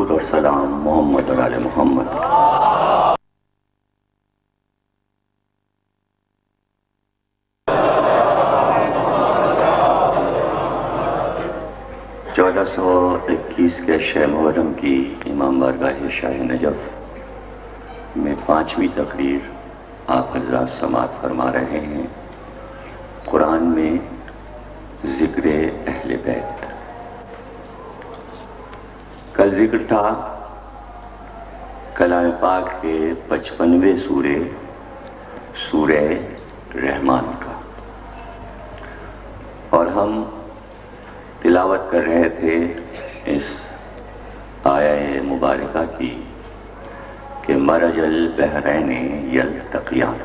درود اور سلام محمد اور آل محمد۔ 1421 کے شہ محرم کی امام بارگاہ شاہ نجف میں 5ویں تقریر آپ حضرات سماعت فرما رہے ہیں۔ قرآن میں ذکر اہل بیت۔ کل ذکر تھا کلام پاک کے 55ویں سورہ رحمان کا، اور ہم تلاوت کر رہے تھے اس آیہ مبارکہ کی کہ مرج البحرین یلتقیان۔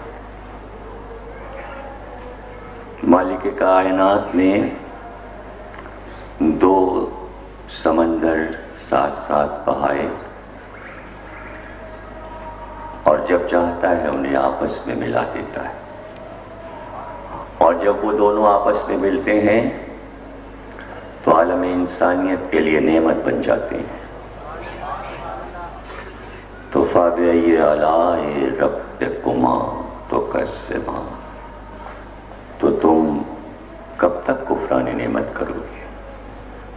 مالک کائنات نے دو سمندر ساتھ ساتھ بہائے اور جب چاہتا ہے انہیں آپس میں ملا دیتا ہے، اور جب وہ دونوں آپس میں ملتے ہیں تو عالم انسانیت کے لیے نعمت بن جاتے ہیں۔ تو فَبِأَيِّ آلَاءِ رَبِّكُمَا تُكَذِّبَانِ، تو تم کب تک کفران نعمت کرو گے؟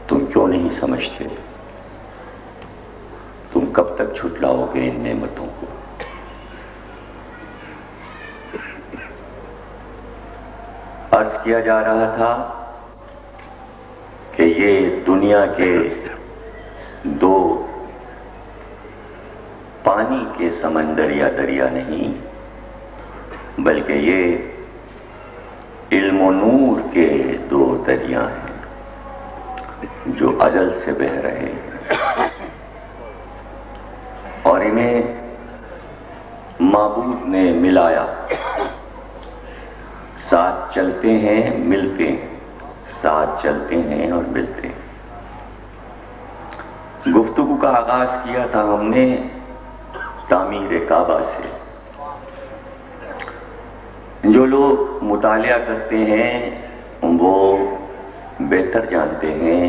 تم کیوں نہیں سمجھتے؟ تم کب تک جھٹلاؤ گے ان نعمتوں کو؟ عرض کیا جا رہا تھا کہ یہ دنیا کے دو پانی کے سمندر یا دریا نہیں، بلکہ یہ علم و نور کے دو دریا ہیں جو ازل سے بہہ رہے ہیں، اور انہیں معبود نے ملایا۔ ساتھ چلتے ہیں ملتے ہیں، ساتھ چلتے ہیں اور ملتے ہیں۔ گفتگو کا آغاز کیا تھا ہم نے تعمیر کعبہ سے۔ جو لوگ مطالعہ کرتے ہیں وہ بہتر جانتے ہیں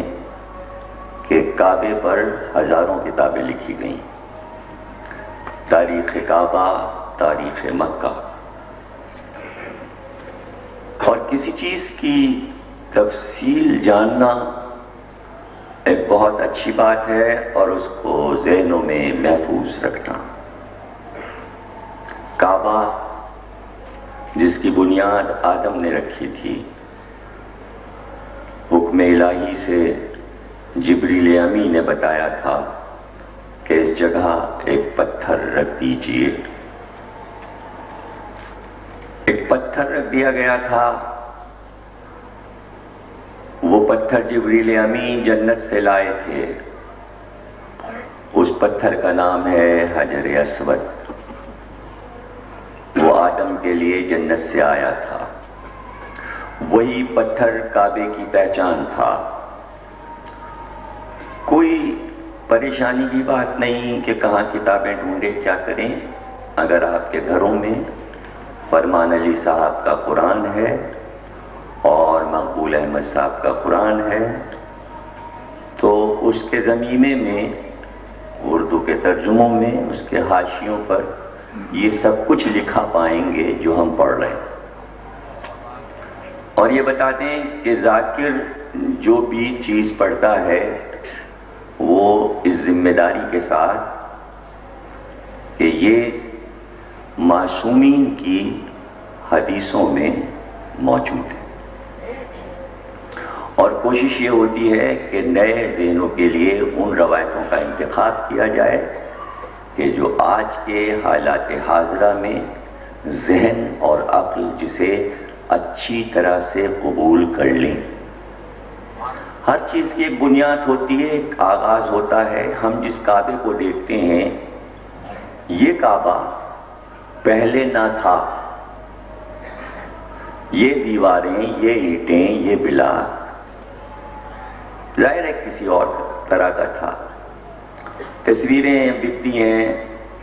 کہ کعبے پر ہزاروں کتابیں لکھی گئیں، تاریخ کعبہ، تاریخ مکہ، اور کسی چیز کی تفصیل جاننا ایک بہت اچھی بات ہے اور اس کو ذہنوں میں محفوظ رکھنا۔ کعبہ جس کی بنیاد آدم نے رکھی تھی، حکم الہی سے جبریل امی نے بتایا تھا کہ اس جگہ ایک پتھر رکھ دیجئے۔ ایک پتھر رکھ دیا گیا تھا، وہ پتھر جبریل امی جنت سے لائے تھے۔ اس پتھر کا نام ہے حجر اسود۔ وہ آدم کے لیے جنت سے آیا تھا۔ وہی پتھر کعبے کی پہچان تھا۔ کوئی پریشانی کی بات نہیں کہ کہاں کتابیں ڈھونڈے، کیا کریں۔ اگر آپ کے گھروں میں فرمان علی صاحب کا قرآن ہے اور مقبول احمد صاحب کا قرآن ہے تو اس کے ضمیمے میں، اردو کے ترجموں میں، اس کے حاشیوں پر یہ سب کچھ لکھا پائیں گے جو ہم پڑھ رہے ہیں۔ اور یہ بتا دیں کہ ذاکر جو بھی چیز پڑھتا ہے وہ اس ذمہ داری کے ساتھ کہ یہ معصومین کی حدیثوں میں موجود ہے، اور کوشش یہ ہوتی ہے کہ نئے ذہنوں کے لیے ان روایتوں کا انتخاب کیا جائے کہ جو آج کے حالات حاضرہ میں ذہن اور عقل جسے اچھی طرح سے قبول کر لیں۔ ہر چیز کی ایک بنیاد ہوتی ہے، ایک آغاز ہوتا ہے۔ ہم جس کعبے کو دیکھتے ہیں، یہ کعبہ پہلے نہ تھا۔ یہ دیواریں، یہ اینٹیں، یہ بلاک ظاہر ہے کسی اور طرح کا تھا۔ تصویریں بکتی ہیں،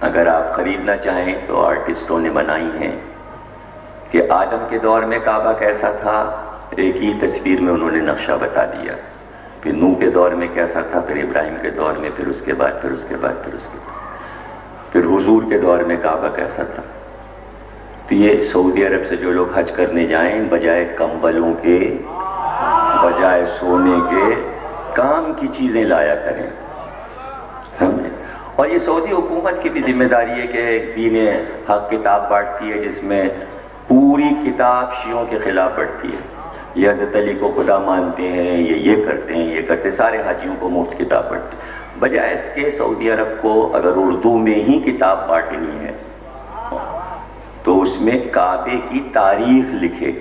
اگر آپ خریدنا چاہیں تو آرٹسٹوں نے بنائی ہیں کہ آدم کے دور میں کعبہ کیسا تھا، ایک ہی تصویر میں انہوں نے نقشہ بتا دیا۔ پھر نوح کے دور میں کیسا تھا، پھر ابراہیم کے دور میں، پھر اس کے بعد پھر حضور کے دور میں کعبہ کیسا تھا۔ تو یہ سعودی عرب سے جو لوگ حج کرنے جائیں، بجائے کمبلوں کے، بجائے سونے کے، کام کی چیزیں لایا کریں، سمجھے۔ اور یہ سعودی حکومت کی بھی ذمہ داری ہے کہ ایک دین حق کتاب بانٹتی ہے جس میں پوری کتاب شیعوں کے خلاف بڑھتی ہے۔ یہ حضرت علی کو خدا مانتے ہیں، یہ کرتے ہیں، یہ کرتے، سارے حاجیوں کو مفت کتاب پڑھتے ہیں۔ بجائے اس کے سعودی عرب کو اگر اردو میں ہی کتاب بانٹنی ہے تو اس میں کعبے کی تاریخ لکھے،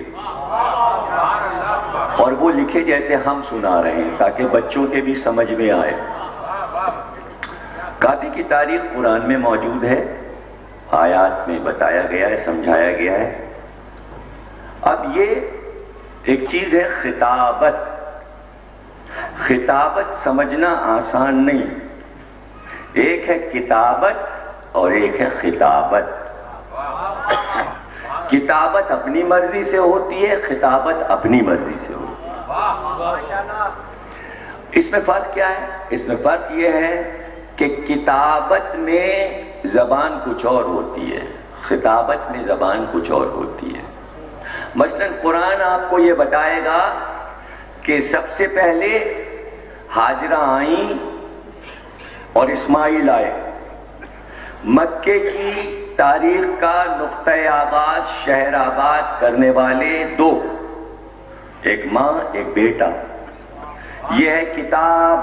اور وہ لکھے جیسے ہم سنا رہے ہیں تاکہ بچوں کے بھی سمجھ میں آئے۔ کعبے کی تاریخ قرآن میں موجود ہے، آیات میں بتایا گیا ہے، سمجھایا گیا ہے۔ اب یہ ایک چیز ہے خطابت۔ خطابت سمجھنا آسان نہیں، ایک ہے کتابت اور ایک ہے خطابت۔ کتابت اپنی مرضی سے ہوتی ہے، خطابت اپنی مرضی سے ہوتی ہے۔ اس میں فرق کیا ہے؟ اس میں فرق یہ ہے کہ کتابت میں زبان کچھ اور ہوتی ہے، خطابت میں زبان کچھ اور ہوتی ہے۔ مثلا قرآن آپ کو یہ بتائے گا کہ سب سے پہلے ہاجرہ آئیں اور اسماعیل آئے۔ مکے کی تاریخ کا نقطۂ آغاز شہر آباد کرنے والے دو، ایک ماں ایک بیٹا، یہ ہے کتاب۔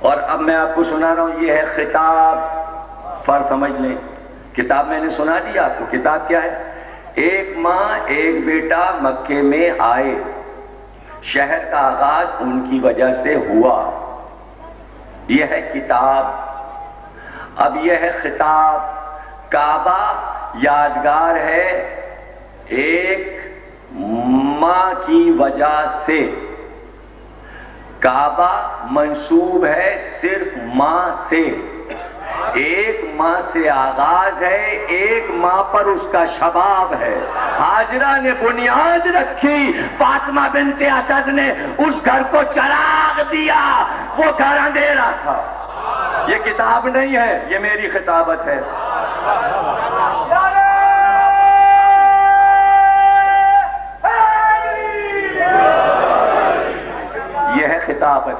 اور اب میں آپ کو سنا رہا ہوں، یہ ہے خطاب۔ فرق سمجھ لیں، کتاب میں نے سنا دیا آپ کو، کتاب کیا ہے؟ ایک ماں ایک بیٹا مکے میں آئے، شہر کا آغاز ان کی وجہ سے ہوا، یہ ہے کتاب۔ اب یہ ہے خطاب۔ کعبہ یادگار ہے ایک ماں کی وجہ سے، کعبہ منسوب ہے صرف ماں سے، ایک ماں سے آغاز ہے، ایک ماں پر اس کا شباب ہے۔ ہاجرہ نے بنیاد رکھی، فاطمہ بنت اسد نے اس گھر کو چراغ دیا، وہ گھر اندھیرا تھا۔ یہ کتاب نہیں ہے، یہ میری خطابت ہے۔ یہ ہے خطابت۔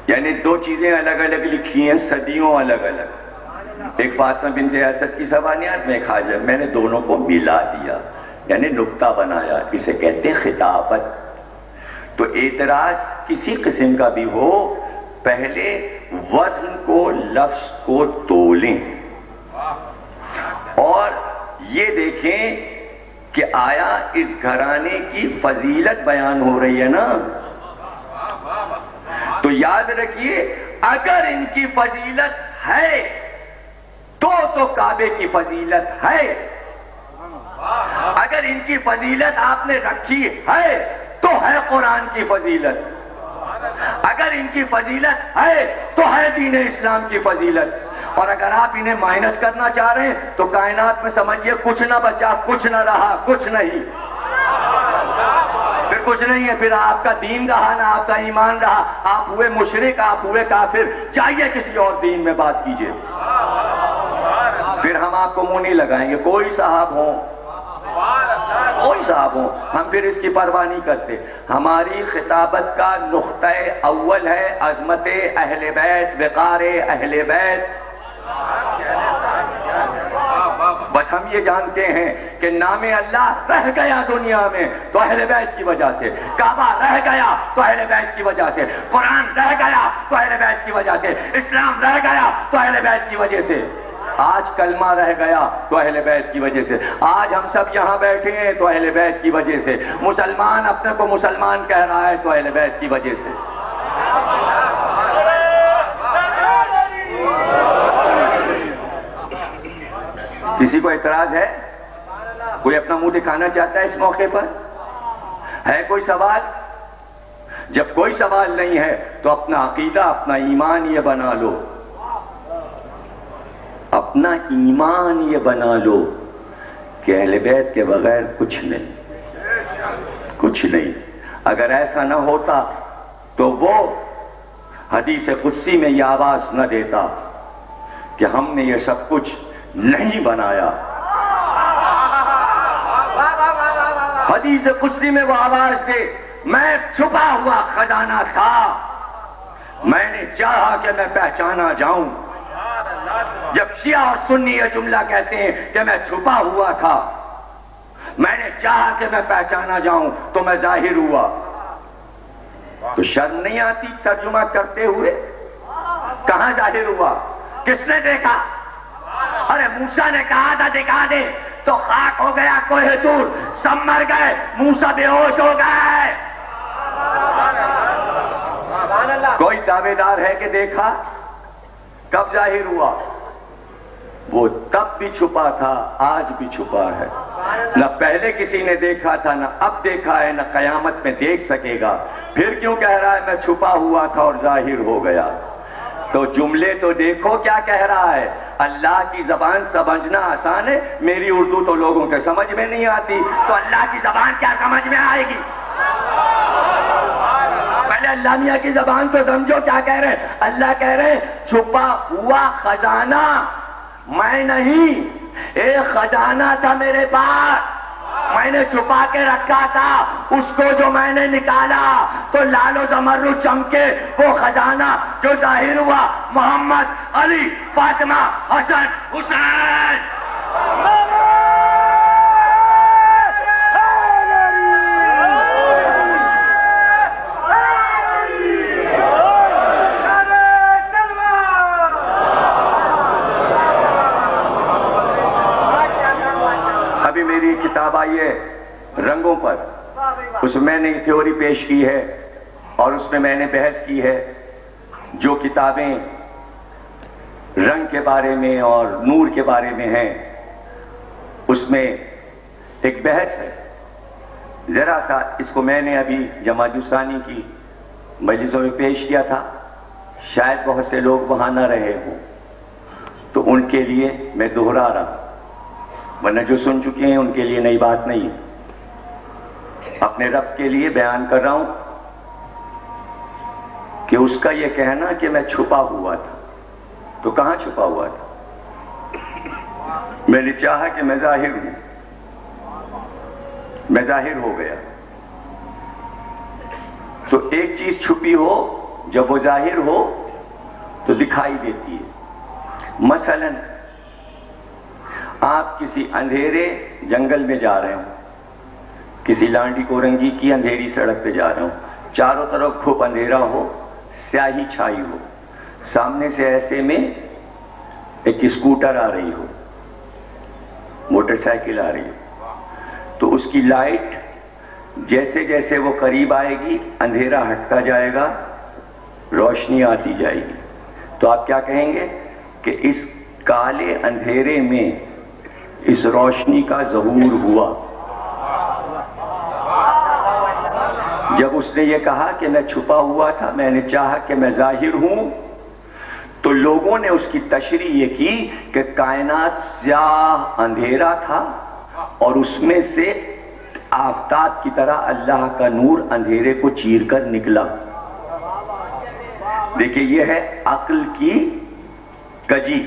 یعنی دو چیزیں الگ الگ لکھی ہیں، صدیوں الگ الگ، ایک فاطمہ بنت اسد کی زبانیات میں ایک حاجر، میں نے دونوں کو ملا دیا، یعنی نقطہ بنایا، اسے کہتے ہیں خطابت۔ تو اعتراض کسی قسم کا بھی ہو، پہلے وزن کو، لفظ کو تولیں اور یہ دیکھیں کہ آیا اس گھرانے کی فضیلت بیان ہو رہی ہے نا؟ تو یاد رکھیے، اگر ان کی فضیلت ہے تو کعبے کی فضیلت ہے، اگر ان کی فضیلت آپ نے رکھی ہے تو ہے قرآن کی فضیلت، اگر ان کی فضیلت ہے تو ہے دین اسلام کی فضیلت۔ اور اگر آپ انہیں مائنس کرنا چاہ رہے ہیں تو کائنات میں سمجھیے کچھ نہ بچا، کچھ نہ رہا، کچھ نہیں، پھر کچھ نہیں ہے، پھر آپ کا دین رہا نہ آپ کا ایمان رہا، آپ ہوئے مشرک، آپ ہوئے کافر، چاہیے کسی اور دین میں بات کیجئے، پھر ہم آپ کو منہ نہیں لگائیں گے، کوئی صاحب ہوں، کوئی صاحب ہوں، ہم پھر اس کی پرواہ نہیں کرتے۔ ہماری خطابت کا نقطہ اول ہے عظمت اہل بیت، وقار اہل بیت۔ بس ہم یہ جانتے ہیں کہ نام اللہ رہ گیا دنیا میں تو اہل بیت کی وجہ سے، کعبہ رہ گیا تو اہل بیت کی وجہ سے، قرآن رہ گیا تو اہل بیت کی وجہ سے، اسلام رہ گیا تو اہل بیت کی وجہ سے، آج کلمہ رہ گیا تو اہل بیت کی وجہ سے، آج ہم سب یہاں بیٹھے ہیں تو اہل بیت کی وجہ سے، مسلمان اپنے کو مسلمان کہہ رہا ہے تو اہل بیت کی وجہ سے۔ کسی کو اعتراض ہے؟ کوئی اپنا منہ دکھانا چاہتا ہے اس موقع پر؟ ہے کوئی سوال؟ جب کوئی سوال نہیں ہے تو اپنا عقیدہ، اپنا ایمان یہ بنا لو، اپنا ایمان یہ بنا لو کہ اہل بیت کے بغیر کچھ نہیں، کچھ نہیں۔ اگر ایسا نہ ہوتا تو وہ حدیث قدسی میں یہ آواز نہ دیتا کہ ہم نے یہ سب کچھ نہیں بنایا. حدیث قدسی میں وہ آواز دے میں چھپا ہوا خزانہ تھا, میں نے چاہا کہ میں پہچانا جاؤں. جب شیعہ اور سنی یہ جملہ کہتے ہیں کہ میں چھپا ہوا تھا, میں نے چاہا کہ میں پہچانا جاؤں تو میں ظاہر ہوا, تو شرم نہیں آتی ترجمہ کرتے ہوئے؟ کہاں ظاہر ہوا؟ کس نے دیکھا؟ ارے موسیٰ نے کہا تھا دکھا دے تو خاک ہو گیا کوہ طور, سب مر گئے, موسیٰ بے ہوش ہو گئے. کوئی دعوے دار ہے کہ دیکھا؟ کب ظاہر ہوا؟ وہ تب بھی چھپا تھا, آج بھی چھپا ہے. نہ پہلے کسی نے دیکھا تھا, نہ اب دیکھا ہے, نہ قیامت میں دیکھ سکے گا. پھر کیوں کہہ رہا ہے میں چھپا ہوا تھا اور ظاہر ہو گیا؟ تو جملے تو دیکھو کیا کہہ رہا ہے. اللہ کی زبان سمجھنا آسان ہے, میری اردو تو لوگوں کے سمجھ میں نہیں آتی, تو اللہ کی زبان کیا سمجھ میں آئے گی؟ پہلے اللہ میاں کی زبان تو سمجھو کیا کہہ رہے ہیں. اللہ کہہ رہے ہیں چھپا ہوا خزانہ میں نہیں, ایک خزانہ تھا میرے پاس, میں نے چھپا کے رکھا تھا, اس کو جو میں نے نکالا تو لال و زمرد چمکے. وہ خزانہ جو ظاہر ہوا محمد, علی, فاطمہ, حسن, حسین. ابھی میری کتاب آئی ہے رنگوں پر, اس میں نے تھیوری پیش کی ہے اور اس میں نے بحث کی ہے. جو کتابیں رنگ کے بارے میں اور نور کے بارے میں ہیں اس میں ایک بحث ہے. ذرا سا اس کو میں نے ابھی جماعت ثانی کی مجلسوں میں پیش کیا تھا, شاید بہت سے لوگ وہاں نہ رہے ہوں, تو ان کے لیے میں دہرا رہا ہوں, ورنہ جو سن چکے ہیں ان کے لیے نئی بات نہیں. اپنے رب کے لیے بیان کر رہا ہوں کہ اس کا یہ کہنا کہ میں چھپا ہوا تھا, تو کہاں چھپا ہوا تھا؟ میں نے چاہا کہ میں ظاہر ہوں, میں ظاہر ہو گیا. تو ایک چیز چھپی ہو جب وہ ظاہر ہو تو دکھائی دیتی ہے. مثلا آپ کسی اندھیرے جنگل میں جا رہے ہوں, کسی لانڈی کورنگی کی اندھیری سڑک پہ جا رہے ہوں, چاروں طرف خوب اندھیرا ہو, سیاہی چھائی ہو, سامنے سے ایسے میں ایک اسکوٹر آ رہی ہو, موٹر سائیکل آ رہی ہو, تو اس کی لائٹ جیسے جیسے وہ قریب آئے گی اندھیرا ہٹتا جائے گا, روشنی آتی جائے گی. تو آپ کیا کہیں گے کہ اس کالے اندھیرے میں اس روشنی کا ظہور ہوا. جب اس نے یہ کہا کہ میں چھپا ہوا تھا, میں نے چاہا کہ میں ظاہر ہوں, تو لوگوں نے اس کی تشریح یہ کی کہ کائنات سیاہ اندھیرا تھا اور اس میں سے آفتاب کی طرح اللہ کا نور اندھیرے کو چیر کر نکلا. دیکھیں یہ ہے عقل کی کجی.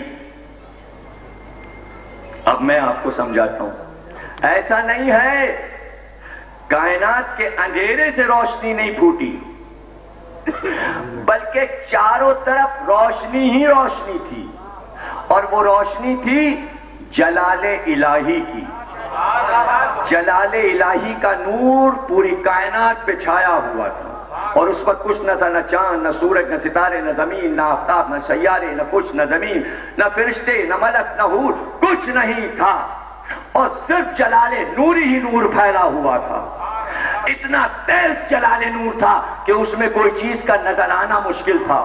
اب میں آپ کو سمجھاتا ہوں, ایسا نہیں ہے کائنات کے اندھیرے سے روشنی نہیں پھوٹی, بلکہ چاروں طرف روشنی ہی روشنی تھی, اور وہ روشنی تھی جلال الہی کی. جلال الہی کا نور پوری کائنات پہ چھایا ہوا تھا, اور اس وقت کچھ نہ تھا, نہ چاند, نہ سورج, نہ ستارے, نہ زمین, نہ آفتاب, نہ سیارے, نہ کچھ, نہ زمین, نہ فرشتے, نہ ملک, نہ حور, کچھ نہیں تھا, اور صرف جلال نور ہی نور پھیلا ہوا تھا. اتنا تیز جلال نور تھا کہ اس میں کوئی چیز کا نظر آنا مشکل تھا,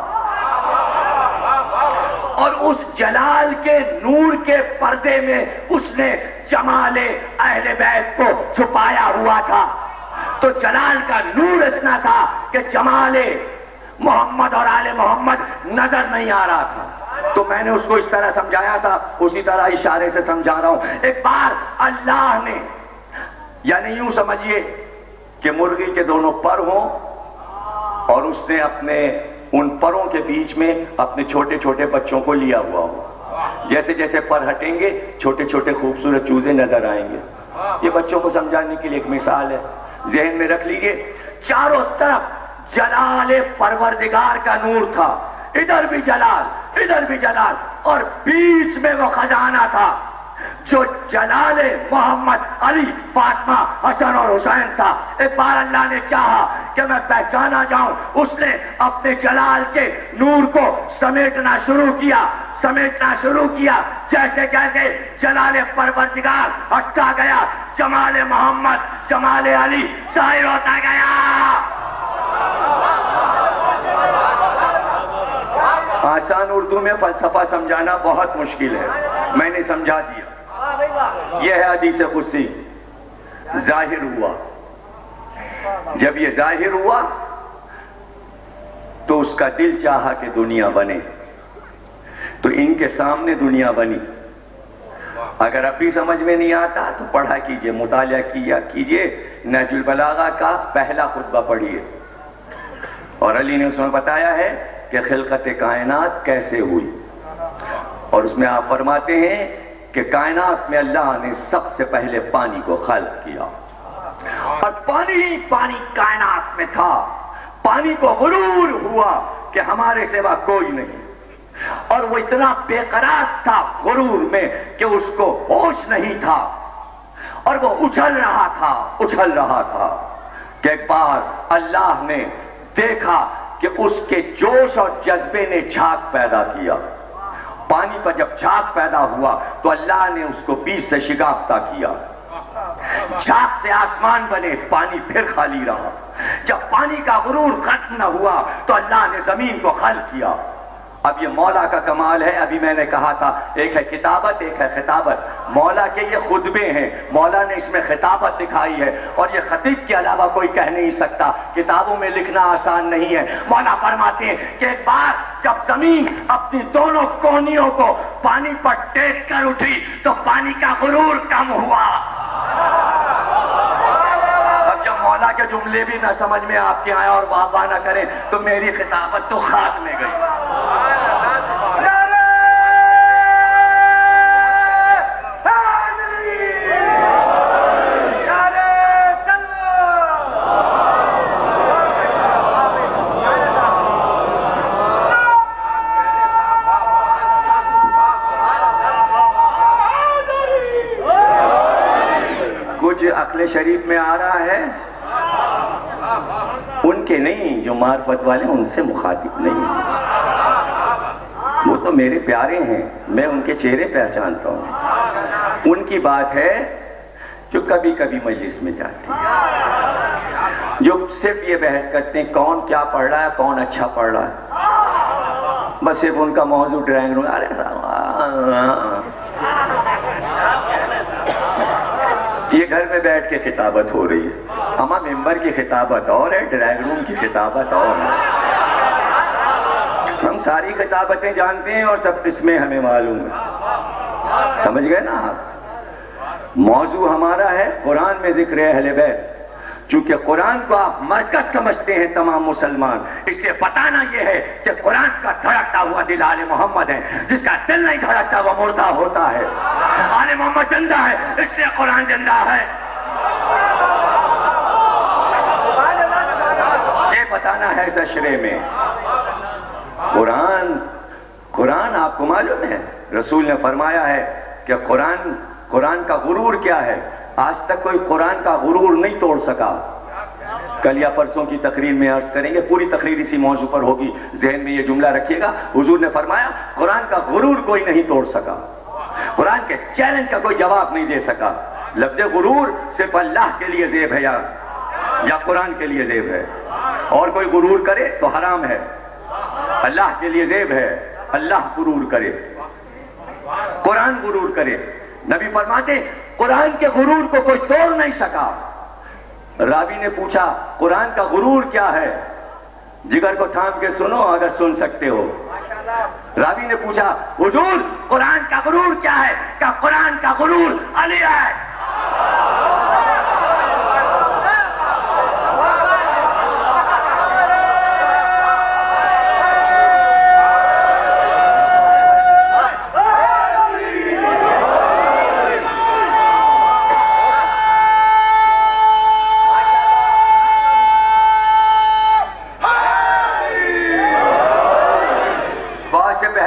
اور اس جلال کے نور کے پردے میں اس نے جمال اہل بیت کو چھپایا ہوا تھا. تو جلال کا نور اتنا تھا کہ جمال محمد اور آل محمد نظر نہیں آ رہا تھا. تو میں نے اس کو اس طرح سمجھایا تھا, اسی طرح اشارے سے سمجھا رہا ہوں. ایک بار اللہ نے, یعنی یوں سمجھیے کہ مرغی کے دونوں پر ہوں اور اس نے اپنے ان پروں کے بیچ میں اپنے چھوٹے چھوٹے بچوں کو لیا ہوا ہو. جیسے جیسے پر ہٹیں گے چھوٹے چھوٹے خوبصورت چوزے نظر آئیں گے. یہ بچوں کو سمجھانے کے لیے ایک مثال ہے. ذہن میں رکھ لیجئے چاروں طرف جلال پروردگار کا نور تھا. ادھر بھی جلال ادھر بھی جلال اور بیچ میں وہ خزانہ تھا جو جلال محمد علی فاطمہ حسن اور حسین تھا. ایک بار اللہ نے چاہا کہ میں پہچانا جاؤں. اس نے اپنے جلال کے نور کو سمیٹنا شروع کیا. جیسے جیسے جلال پروردگار ہٹتا گیا جمال محمد جمال علی ظاہر ہوتا گیا. آسان اردو میں فلسفہ سمجھانا بہت مشکل ہے، میں نے سمجھا دیا. یہ ہے حدیث قدسی. ظاہر ہوا. جب یہ ظاہر ہوا تو اس کا دل چاہا کہ دنیا بنے، تو ان کے سامنے دنیا بنی. اگر اب بھی سمجھ میں نہیں آتا تو پڑھا کیجئے، مطالعہ کیجئے. نہج البلاغہ کا پہلا خطبہ پڑھیے اور علی نے اس میں بتایا ہے کہ خلقت کائنات کیسے ہوئی. اور اس میں آپ فرماتے ہیں کہ کائنات میں اللہ نے سب سے پہلے پانی کو خلق کیا اور پانی ہی پانی کائنات میں تھا. پانی کو غرور ہوا کہ ہمارے سوا کوئی نہیں، اور وہ اتنا بے قرار تھا غرور میں کہ اس کو ہوش نہیں تھا اور وہ اچھل رہا تھا کہ ایک بار اللہ نے دیکھا کہ اس کے جوش اور جذبے نے جھاگ پیدا کیا. پانی پر جب جھاگ پیدا ہوا تو اللہ نے اس کو بیچ سے شگافتہ کیا. جھاگ سے آسمان بنے، پانی پھر خالی رہا. جب پانی کا غرور ختم نہ ہوا تو اللہ نے زمین کو خلق کیا. اب یہ مولا کا کمال ہے. ابھی میں نے کہا تھا ایک ہے کتابت ایک ہے خطابت. مولا کے یہ خطبے ہیں، مولا نے اس میں خطابت دکھائی ہے اور یہ خطیب کے علاوہ کوئی کہہ نہیں سکتا. کتابوں میں لکھنا آسان نہیں ہے. مولا فرماتے ہیں کہ ایک بار جب زمین اپنی دونوں کونیوں کو پانی پر ٹیک کر اٹھی تو پانی کا غرور کم ہوا. اب جب مولا کے جملے بھی نہ سمجھ میں آپ کے آئے اور واہ نہ کریں تو میری خطابت تو خاک میں گئی. عقل شریف میں آ رہا ہے، ان کے نہیں، جو معرفت والے ان سے مخاطب نہیں. وہ تو میرے پیارے ہیں، میں ان کے چہرے پہچانتا ہوں. ان کی بات ہے جو کبھی کبھی مجلس میں جاتے ہیں، جو صرف یہ بحث کرتے ہیں کون کیا پڑھ رہا ہے، کون اچھا پڑھ رہا ہے. بس صرف ان کا موضوع ڈرائنگ روم. یہ گھر میں بیٹھ کے خطابت ہو رہی ہے. اما ممبر کی خطابت اور ہے، ڈرائنگ روم کی خطابت اور ہے. ہم ساری خطابتیں جانتے ہیں اور سب قسمیں ہمیں معلوم ہیں. سمجھ گئے نا آپ؟ موضوع ہمارا ہے قرآن میں ذکر اہل بیت. چونکہ قرآن کو آپ مرکز سمجھتے ہیں تمام مسلمان، اس لیے بتانا یہ ہے کہ قرآن کا دھڑکتا ہوا دل آل محمد ہے. جس کا دل نہیں دھڑکتا وہ مردہ ہوتا ہے. آل محمد زندہ ہے اس لیے قرآن زندہ ہے. یہ بتانا ہے سشرے میں. قرآن آپ کو معلوم ہے رسول نے فرمایا ہے کہ قرآن کا غرور کیا ہے. آج تک کوئی قرآن کا غرور نہیں توڑ سکا. کل یا پرسوں کی تقریر میں عرض کریں گے، پوری تقریر اسی موضوع پر ہوگی. ذہن میں یہ جملہ رکھیے گا. حضور نے فرمایا قرآن کا غرور کوئی نہیں توڑ سکا. قرآن کے چیلنج کا کوئی جواب نہیں دے سکا. لفظ غرور صرف اللہ کے لیے زیب ہے یا قرآن کے لیے زیب ہے. اور کوئی غرور کرے تو حرام ہے. اللہ کے لیے زیب ہے. اللہ غرور کرے، قرآن غرور کرے. نبی فرماتے قرآن کے غرور کو کوئی توڑ نہیں سکا. راوی نے پوچھا قرآن کا غرور کیا ہے؟ جگر کو تھام کے سنو اگر سن سکتے ہو. راوی نے پوچھا حضور قرآن کا غرور کیا ہے؟ کہ قرآن کا غرور علی ہے.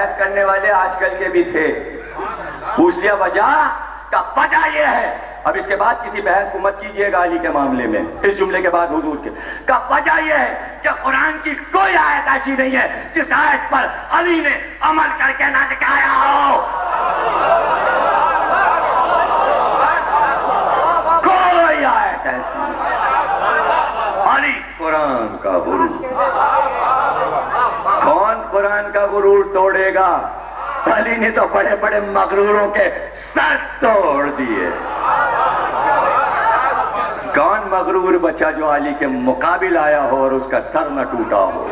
بحث کرنے والے آج کل کے بھی تھے. پوچھ لیا وجہ کا، وجہ یہ ہے. اب اس کے بعد کسی بحث کو مت کیجئے گا علی کے معاملے میں. اس جملے کے بعد حضور کے کا وجہ یہ ہے کہ قرآن کی کوئی آیت ایسی نہیں ہے جس آیت پر علی نے عمل کر کے نہ دکھایا ہو. کوئی آیت ایسی نہیں. علی قرآن کا غرور. کون قرآن کا غرور توڑے گا؟ علی نے تو بڑے بڑے مغروروں کے سر توڑ دیے. کون مغرور بچہ جو علی کے مقابل آیا ہو اور اس کا سر نہ ٹوٹا ہو؟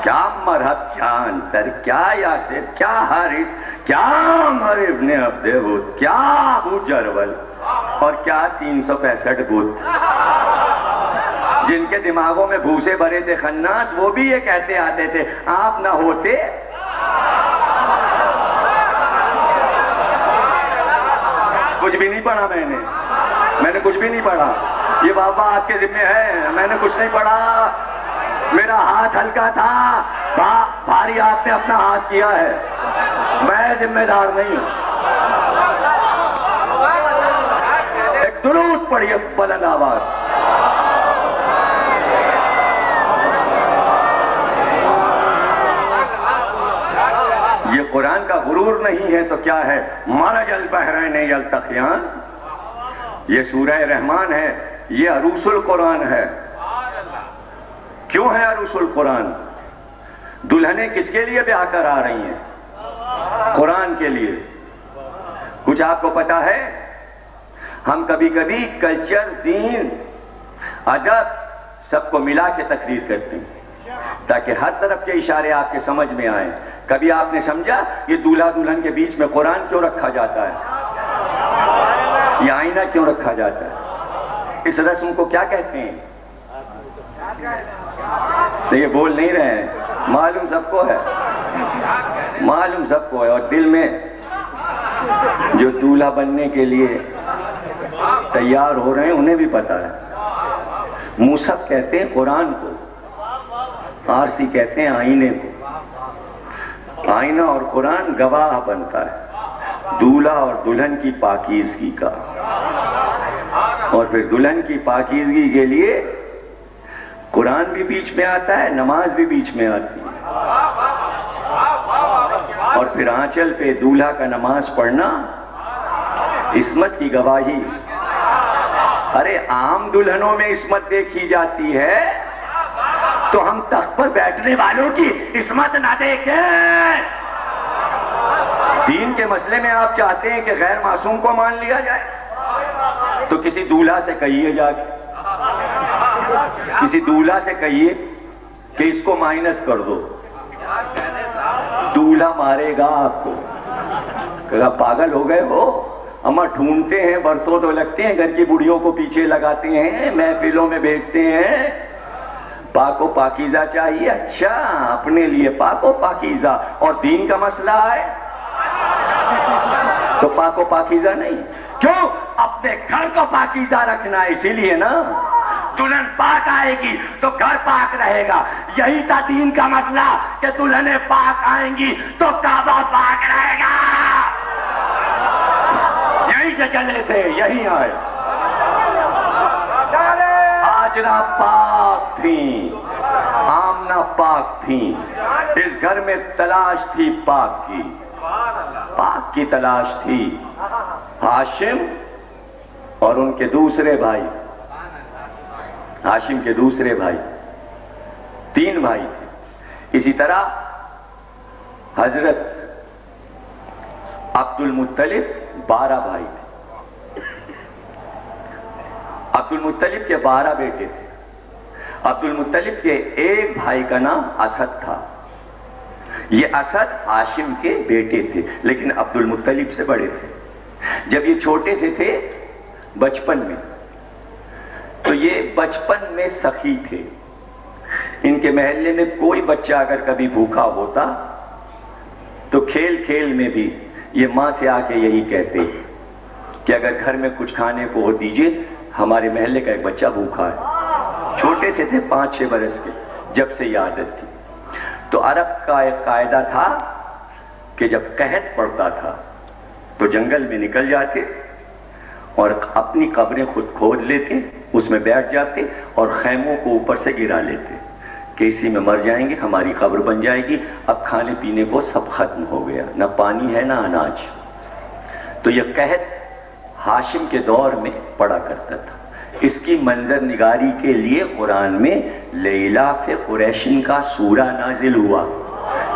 کیا مرحب، کیا انتر، کیا یاسر، کیا حارث، کیا عمر ابن عبد ود، کیا ابو جرول اور کیا 365 بت جن کے دماغوں میں بھوسے بھرے تھے خناس. وہ بھی یہ کہتے آتے تھے آپ نہ ہوتے. کچھ بھی نہیں پڑھا میں نے کچھ بھی نہیں پڑھا. یہ بابا آپ کے ذمہ ہے، میں نے کچھ نہیں پڑھا. میرا ہاتھ ہلکا تھا، بھاری آپ نے اپنا ہاتھ کیا ہے، میں ذمہ دار نہیں ہوں. ایک درود پڑھیے بلند آواز. یہ قرآن کا غرور نہیں ہے تو کیا ہے؟ مرج البحرین یلتقیان. یہ سورہ رحمان ہے، یہ عروس القرآن ہے. کیوں ہے عروس القرآن؟ دلہنیں کس کے لیے بیاہ کر آ رہی ہیں؟ قرآن کے لیے. کچھ آپ کو پتا ہے؟ ہم کبھی کبھی کلچر، دین، ادب سب کو ملا کے تقریر کرتے ہیں تاکہ ہر طرف کے اشارے آپ کے سمجھ میں آئیں. کبھی آپ نے سمجھا یہ دولہا دلہن کے بیچ میں قرآن کیوں رکھا جاتا ہے؟ یہ آئینہ کیوں رکھا جاتا ہے؟ اس رسم کو کیا کہتے ہیں؟ یہ بول نہیں رہے ہیں، معلوم سب کو ہے، معلوم سب کو ہے. اور دل میں جو دولہا بننے کے لیے تیار ہو رہے ہیں انہیں بھی پتا ہے. مصحف کہتے ہیں قرآن کو، عارسی کہتے ہیں آئینے کو. آئینہ اور قرآن گواہ بنتا ہے دولہا اور دلہن کی پاکیزگی کا. اور پھر دلہن کی پاکیزگی کے لیے قرآن بھی بیچ میں آتا ہے، نماز بھی بیچ میں آتی ہے. اور پھر آنچل پہ دولہا کا نماز پڑھنا عصمت کی گواہی. ارے عام دلہنوں میں عصمت دیکھی جاتی ہے تو ہم تخت پر بیٹھنے والوں کی عصمت نہ دیکھیں. دین کے مسئلے میں آپ چاہتے ہیں کہ غیر معصوم کو مان لیا جائے تو کسی دولہا سے کہیے جا کے، کسی دولہا سے کہیے کہ اس کو مائنس کر دو. دولہا مارے گا آپ کو، کہا پاگل ہو گئے ہو؟ اما ڈھونڈتے ہیں، برسوں تو لگتے ہیں، گھر کی بڑھیوں کو پیچھے لگاتے ہیں، محفلوں میں بیچتے ہیں. پاک و پاکیزہ چاہیے. اچھا اپنے لیے پاک و پاکیزہ، اور دین کا مسئلہ ہے تو پاک و پاکیزہ نہیں. کیوں؟ اپنے گھر کو پاکیزہ رکھنا ہے. اسی لیے نا دلہن پاک آئے گی تو گھر پاک رہے گا. یہی تھا دین کا مسئلہ کہ دلہنیں پاک آئیں گی تو کعبہ پاک رہے گا. یہی سے چلے تھے، یہی آئے. ہاجرہ پاک تھیں، آمنہ پاک تھیں. اس گھر میں تلاش تھی پاک کی، پاک کی تلاش تھی. ہاشم اور ان کے دوسرے بھائی، ہاشم کے دوسرے بھائی، 3 بھائی تھے. اسی طرح حضرت عبد المطلب 12 بھائی تھے. عبد المطلب کے 12 بیٹے تھے. عبد المطلب کے ایک بھائی کا نام اسد تھا. یہ اسد ہاشم کے بیٹے تھے لیکن عبد المطلب سے بڑے تھے. جب یہ چھوٹے سے تھے بچپن میں تو یہ بچپن میں سخی تھے. ان کے محلے میں کوئی بچہ اگر کبھی بھوکا ہوتا تو کھیل کھیل میں بھی یہ ماں سے آ کے یہی کہتے کہ اگر گھر میں کچھ کھانے کو ہو دیجئے، ہمارے محلے کا ایک بچہ بھوکا ہے. چھوٹے سے تھے 5-6 برس کے جب سے یہ عادت تھی. تو عرب کا ایک قاعدہ تھا کہ جب قحط پڑتا تھا تو جنگل میں نکل جاتے اور اپنی قبریں خود کھود لیتے، اس میں بیٹھ جاتے اور خیموں کو اوپر سے گرا لیتے کہ اسی میں مر جائیں گے، ہماری قبر بن جائے گی، اب کھانے پینے کو سب ختم ہو گیا، نہ پانی ہے نہ اناج۔ تو یہ قحط ہاشم کے دور میں پڑا کرتا تھا۔ اس کی منظر نگاری کے لیے قرآن میں لإلاف قریشن کا سورہ نازل ہوا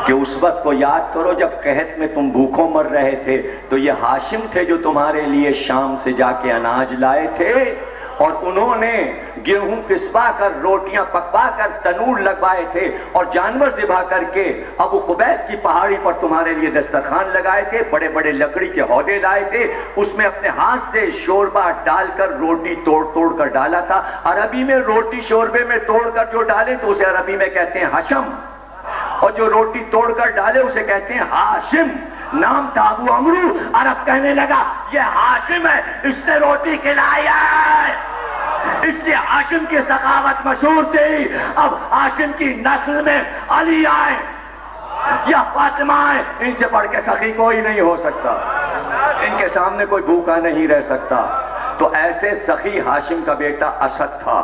کہ اس وقت کو یاد کرو جب قحط میں تم بھوکوں مر رہے تھے تو یہ ہاشم تھے جو تمہارے لیے شام سے جا کے اناج لائے تھے، اور انہوں نے گیہوں پسوا کر، روٹیاں پکوا کر، تنور لگوائے تھے اور جانور ذبح کر کے ابو قبیس کی پہاڑی پر تمہارے لیے دسترخوان لگائے تھے، بڑے بڑے لکڑی کے ہودے لائے تھے، اس میں اپنے ہاتھ سے شوربہ ڈال کر روٹی توڑ توڑ کر ڈالا تھا۔ عربی میں روٹی شوربے میں توڑ کر جو ڈالے تو اسے عربی میں کہتے ہیں حشم، اور جو روٹی توڑ کر ڈالے اسے کہتے ہیں ہاشم۔ نام تھا ابو عمرو، عرب کہنے لگا یہ ہاشم ہے، اس نے روٹی کھلائی ہے، اس لیے ہاشم کی سخاوت مشہور تھی۔ اب ہاشم کی نسل میں علی آئے یا فاطمہ آئے، ان سے بڑھ کے سخی کوئی نہیں ہو سکتا، ان کے سامنے کوئی بھوکا نہیں رہ سکتا۔ تو ایسے سخی ہاشم کا بیٹا اسد تھا۔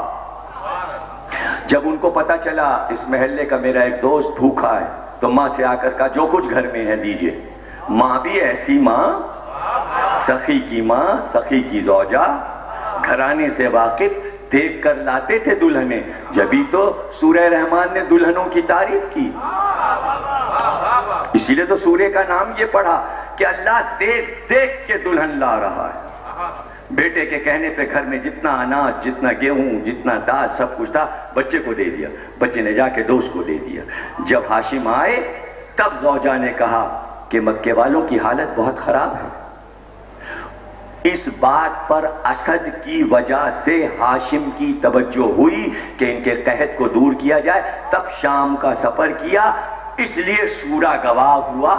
جب ان کو پتا چلا اس محلے کا میرا ایک دوست بھوکا ہے تو ماں سے آ کر کہا جو کچھ گھر میں ہے دیجئے۔ ماں بھی ایسی ماں، سخی کی ماں، سخی کی زوجہ، گھرانے سے واقف، دیکھ کر لاتے تھے دلہنیں، جبھی تو سورہ رحمان نے دلہنوں کی تعریف کی، اسی لیے تو سورہ کا نام یہ پڑھا کہ اللہ دیکھ دیکھ کے دلہن لا رہا ہے۔ بیٹے کے کہنے پہ گھر میں جتنا اناج، جتنا گیہوں، جتنا دال، سب کچھ تھا، بچے کو دے دیا، بچے نے جا کے دوست کو دے دیا۔ جب ہاشم آئے تب زوجہ نے کہا کہ مکے والوں کی حالت بہت خراب ہے۔ اس بات پر اسد کی وجہ سے ہاشم کی توجہ ہوئی کہ ان کے قحط کو دور کیا جائے، تب شام کا سفر کیا، اس لیے سورہ گواہ ہوا۔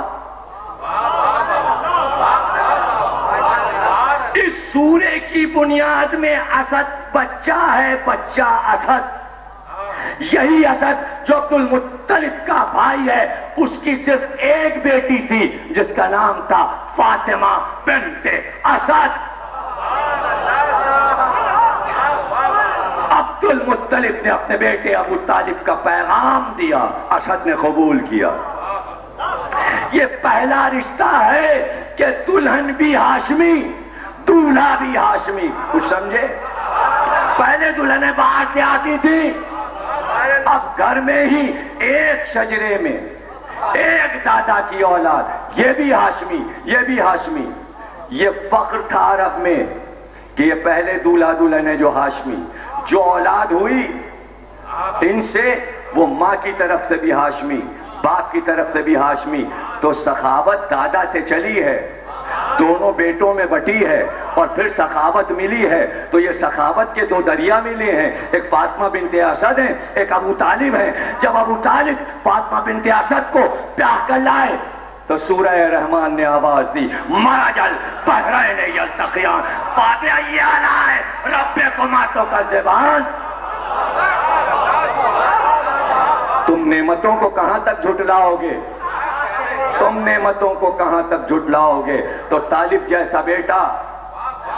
اس سورے کی بنیاد میں اسد بچہ ہے، بچہ اسد، یہی اسد جو عبد المطلب کا بھائی ہے، اس کی صرف ایک بیٹی تھی جس کا نام تھا فاطمہ بنت اسد۔ عبد المطلب نے اپنے بیٹے ابو طالب کا پیغام دیا، اسد نے قبول کیا۔ یہ پہلا رشتہ ہے کہ دلہن بھی ہاشمی، دولہا بھی ہاشمی۔ کچھ سمجھے؟ پہلے دلہنیں باہر سے آتی تھی، اب گھر میں ہی ایک شجرے میں ایک دادا کی اولاد، یہ بھی ہاشمی، یہ بھی ہاشمی۔ یہ فخر تھا عرب میں کہ یہ پہلے دولہا دلہن ہے جو ہاشمی، جو اولاد ہوئی ان سے وہ ماں کی طرف سے بھی ہاشمی، باپ کی طرف سے بھی ہاشمی۔ تو سخاوت دادا سے چلی ہے، دونوں بیٹوں میں بٹی ہے، اور پھر سخاوت ملی ہے۔ تو یہ سخاوت کے دو دریا ملے ہیں، ایک فاطمہ بنت اسد ہے، ایک ابو طالب ہے۔ جب ابو طالب فاطمہ بنت اسد کو بیاہ کر لائے تو سورہ رحمان نے آواز دی، مرج البحرین یلتقیان فبأی آلاء ربکما تکذبان۔ تم نعمتوں کو کہاں تک جھٹلاؤ گے؟ تم نعمتوں کو کہاں تک جھٹلاؤ گے؟ تو طالب جیسا بیٹا،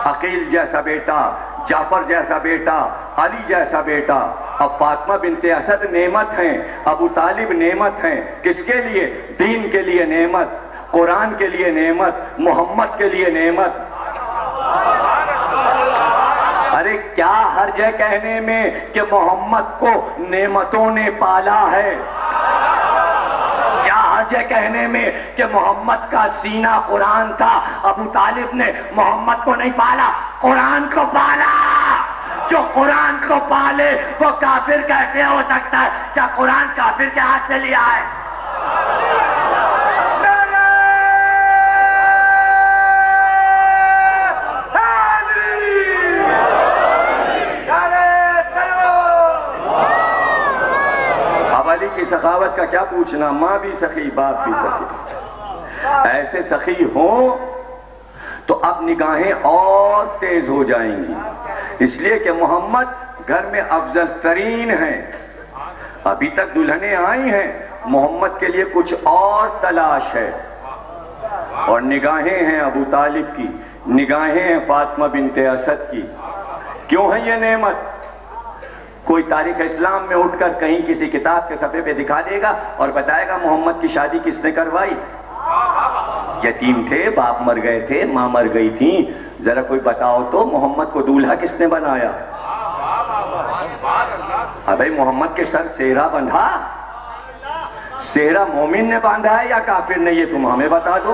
عقیل جیسا بیٹا، جعفر جیسا بیٹا، علی جیسا بیٹا۔ اب فاطمہ بنت اسد نعمت ہیں، ابو طالب نعمت ہیں، کس کے لیے؟ دین کے لیے نعمت، قرآن کے لیے نعمت، محمد کے لیے نعمت۔ ارے کیا حرج ہے کہنے میں کہ محمد کو نعمتوں نے پالا ہے؟ کیا حرج ہے کہنے میں کہ محمد کا سینہ قرآن تھا؟ ابو طالب نے محمد کو نہیں پالا، قرآن کو پالا۔ جو قرآن کو پالے وہ کافر کیسے ہو سکتا ہے؟ کیا قرآن کافر کے ہاتھ سے لیا ہے؟ اب علی کی سخاوت کا کیا پوچھنا، ماں بھی سخی، باپ بھی سخی۔ ایسے سخی ہوں تو اب نگاہیں اور تیز ہو جائیں گی، اس لیے کہ محمد گھر میں افضل ترین ہیں۔ ابھی تک دلہنیں آئی ہیں، محمد کے لیے کچھ اور تلاش ہے۔ اور نگاہیں ہیں ابو طالب کی، نگاہیں ہیں فاطمہ بنت اسد کی. کیوں ہے یہ نعمت؟ کوئی تاریخ اسلام میں اٹھ کر کہیں کسی کتاب کے صفحے پہ دکھا دے گا اور بتائے گا محمد کی شادی کس نے کروائی؟ یتیم تھے، باپ مر گئے تھے، ماں مر گئی تھیں. ذرا کوئی بتاؤ تو محمد کو دولہا کس نے بنایا؟ ابے محمد کے سر سہرا بندھا، سہرا مومن نے باندھا ہے یا کافر نے؟ یہ تم ہمیں بتا دو.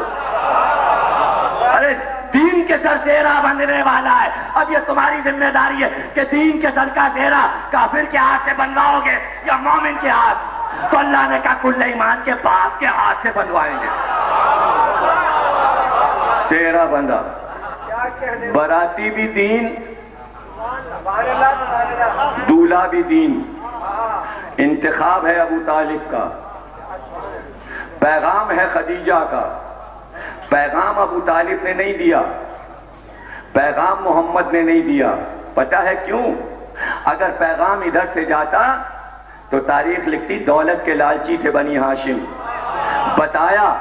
ارے دین کے سر سہرا بندھنے والا ہے. اب یہ تمہاری ذمہ داری ہے کہ دین کے سر کا سہرا کافر کے ہاتھ سے بنواؤ گے یا مومن کے ہاتھ؟ تو اللہ نے کہا کل ایمان کے باپ کے ہاتھ سے بنوائیں گے. سہرا بندھا، براتی بھی دین، دولہا بھی دین. انتخاب ہے ابو طالب کا، پیغام ہے خدیجہ کا. پیغام ابو طالب نے نہیں دیا، پیغام محمد نے نہیں دیا. پتہ ہے کیوں؟ اگر پیغام ادھر سے جاتا تو تاریخ لکھتی دولت کے لالچی تھے بنی ہاشم. بتایا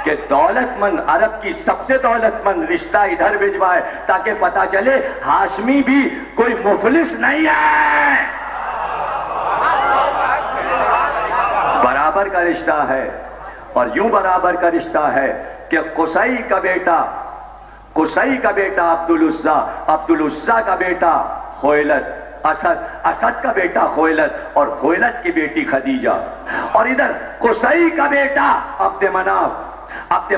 کہ دولت مند، عرب کی سب سے دولت مند رشتہ ادھر بھجوائے تاکہ پتہ چلے ہاشمی بھی کوئی مفلس نہیں ہے، برابر کا رشتہ ہے. اور یوں برابر کا رشتہ ہے کہ قصی کا بیٹا عبدالعزیٰ، عبدالعزیٰ کا بیٹا خویلد، اسد کا بیٹا خویلد اور خویلد کی بیٹی خدیجہ. اور ادھر قصی کا بیٹا عبد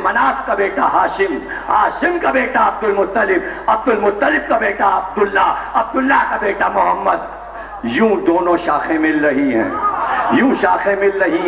مناف کا بیٹا ہاشم کا بیٹا عبد المطلب کا بیٹا عبداللہ کا بیٹا محمد. یوں دونوں شاخیں مل رہی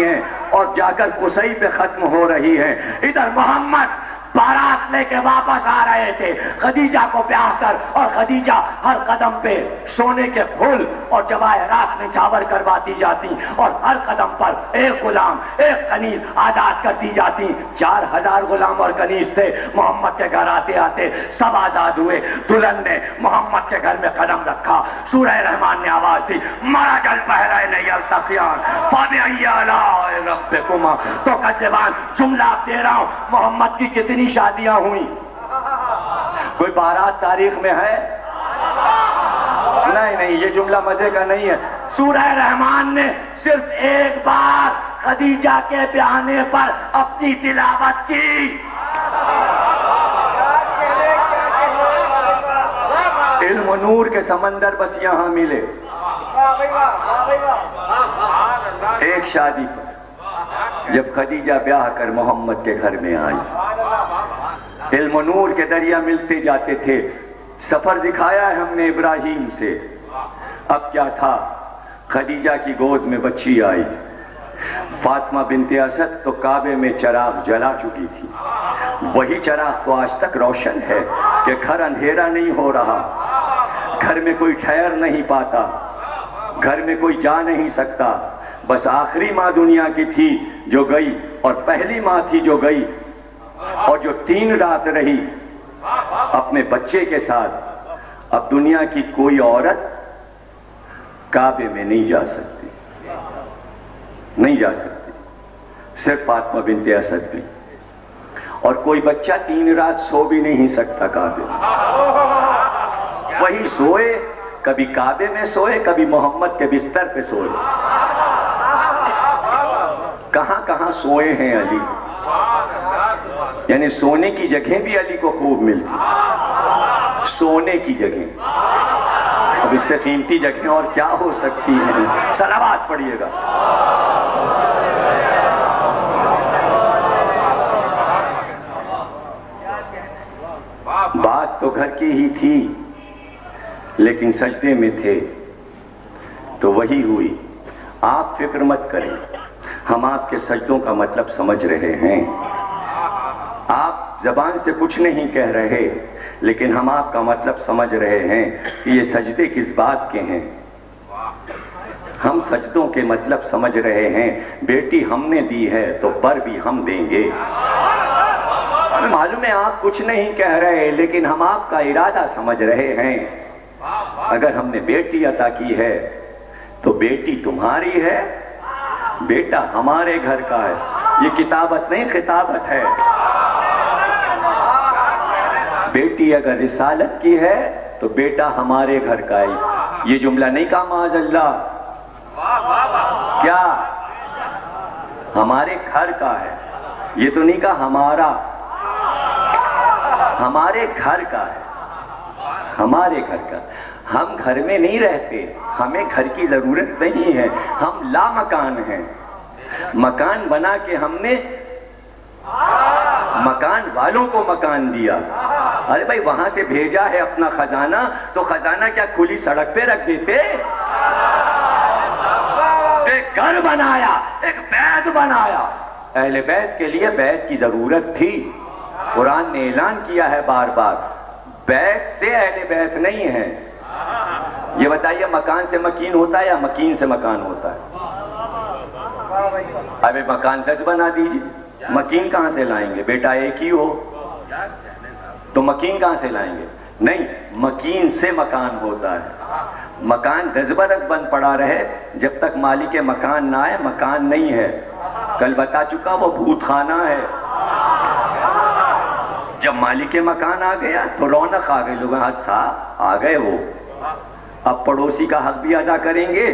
ہیں اور جا کر قصی پہ ختم ہو رہی ہیں. ادھر محمد بارات لے کے واپس آ رہے تھے خدیجہ کو بیاہ کر، اور خدیجہ ہر قدم پہ سونے کے پھول اور جواہرات نچھاور کرواتی جاتی اور ہر قدم پر ایک غلام ایک کنیز آزاد کرتی جاتی. 4000 غلام اور کنیز تھے. محمد کے گھر آتے آتے سب آزاد ہوئے. دلہن نے محمد کے گھر میں قدم رکھا، سورہ رحمان نے آواز دی مرج البحرین یلتقیان فبأی آلاء ربکما. تو کذبان جملہ آپ دے رہا ہوں. محمد کی کتنی شادیاں ہوئیں؟ کوئی بارات تاریخ میں ہے؟ نہیں، یہ جملہ مزے کا نہیں ہے. سورہ رحمان نے صرف ایک بار خدیجہ کے بیانے پر اپنی تلاوت کی. علم و نور کے سمندر بس یہاں ملے. ایک شادی پر جب خدیجہ بیاہ کر محمد کے گھر میں آئی، علم و نور کے دریا ملتے جاتے تھے. سفر دکھایا ہے ہم نے ابراہیم سے. اب کیا تھا؟ خدیجہ کی گود میں بچی آئی. فاطمہ بنت اسد تو کعبے میں چراغ جلا چکی تھی. وہی چراغ تو آج تک روشن ہے کہ گھر اندھیرا نہیں ہو رہا، گھر میں کوئی ٹھہر نہیں پاتا، گھر میں کوئی جا نہیں سکتا. بس آخری ماں دنیا کی تھی جو گئی اور پہلی ماں تھی جو گئی اور جو 3 رات رہی اپنے بچے کے ساتھ. اب دنیا کی کوئی عورت کعبے میں نہیں جا سکتی، صرف فاطمہ بنت اسد بھی. اور کوئی بچہ 3 رات سو بھی نہیں سکتا کعبے میں. وہی سوئے، کبھی کعبے میں سوئے، کبھی محمد کے بستر پہ سوئے. کہاں سوئے ہیں علی. یعنی سونے کی جگہ بھی علی کو خوب ملتی، سونے کی جگہ. اب اس سے قیمتی جگہ اور کیا ہو سکتی ہیں؟ صلوات پڑھیے گا. بات تو گھر کی ہی تھی لیکن سجدے میں تھے تو وہی ہوئی. آپ فکر مت کریں، ہم آپ کے سجدوں کا مطلب سمجھ رہے ہیں. آپ زبان سے کچھ نہیں کہہ رہے لیکن ہم آپ کا مطلب سمجھ رہے ہیں کہ یہ سجدے کس بات کے ہیں. ہم سجدوں کے مطلب سمجھ رہے ہیں. بیٹی ہم نے دی ہے تو پر بھی ہم دیں گے. ہمیں معلوم ہے آپ کچھ نہیں کہہ رہے لیکن ہم آپ کا ارادہ سمجھ رہے ہیں. اگر ہم نے بیٹی عطا کی ہے تو بیٹی تمہاری ہے، بیٹا ہمارے گھر کا ہے. یہ کتابت نہیں خطابت ہے. بیٹی اگر رسالت کی ہے تو بیٹا ہمارے گھر کا ہے. یہ جملہ نہیں کہا معاذ اللہ، کیا ہمارے گھر کا ہے، یہ تو نہیں کہا ہمارا، ہمارے گھر کا ہے، ہمارے گھر کا. ہم گھر میں نہیں رہتے، ہمیں گھر کی ضرورت نہیں ہے، ہم لا مکان ہیں. مکان بنا کے ہم نے مکان والوں کو مکان دیا. ارے بھائی وہاں سے بھیجا ہے اپنا خزانہ، تو خزانہ کیا کھلی سڑک پہ رکھ دیتے؟ ایک گھر بنایا، ایک بیت بنایا. اہل بیت کے لیے بیت کی ضرورت تھی. قرآن نے اعلان کیا ہے بار بار، بیت سے اہل بیت نہیں ہے. یہ بتائیے مکان سے مکین ہوتا ہے یا مکین سے مکان ہوتا ہے؟ ابھی مکان 10 بنا دیجیے، مکین کہاں سے لائیں گے؟ بیٹا ایک ہی ہو تو مکین کہاں سے لائیں گے؟ نہیں، مکین سے مکان ہوتا ہے. مکان 10 برس بند پڑا رہے، جب تک مالک مکان نہ آئے مکان نہیں ہے. کل بتا چکا وہ بھوت خانہ ہے. جب مالک مکان آ گیا تو رونق آ گئی، لوگ صاحب آ گئے وہ. اب پڑوسی کا حق بھی ادا کریں گے.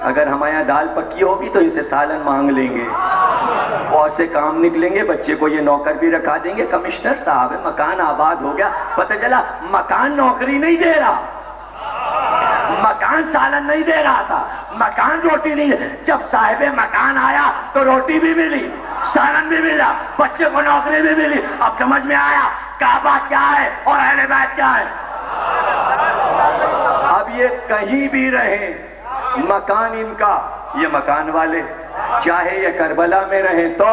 اگر ہمارے یہاں دال پکی ہوگی تو ان سے سالن مانگ لیں گے، بہت سے کام نکلیں گے. بچے کو یہ نوکر بھی رکھا دیں گے. کمشنر صاحب مکان آباد ہو گیا، پتہ چلا مکان نوکری نہیں دے رہا، مکان سالن نہیں دے رہا تھا، مکان روٹی نہیں دے. جب صاحب مکان آیا تو روٹی بھی ملی، سالن بھی ملا، بچے کو نوکری بھی ملی. اب سمجھ میں آیا کعبہ کیا ہے اور اہل بیت کیا ہے. اب یہ کہیں بھی رہیں، مکان ان کا، یہ مکان والے، چاہے یہ کربلا میں رہیں تو،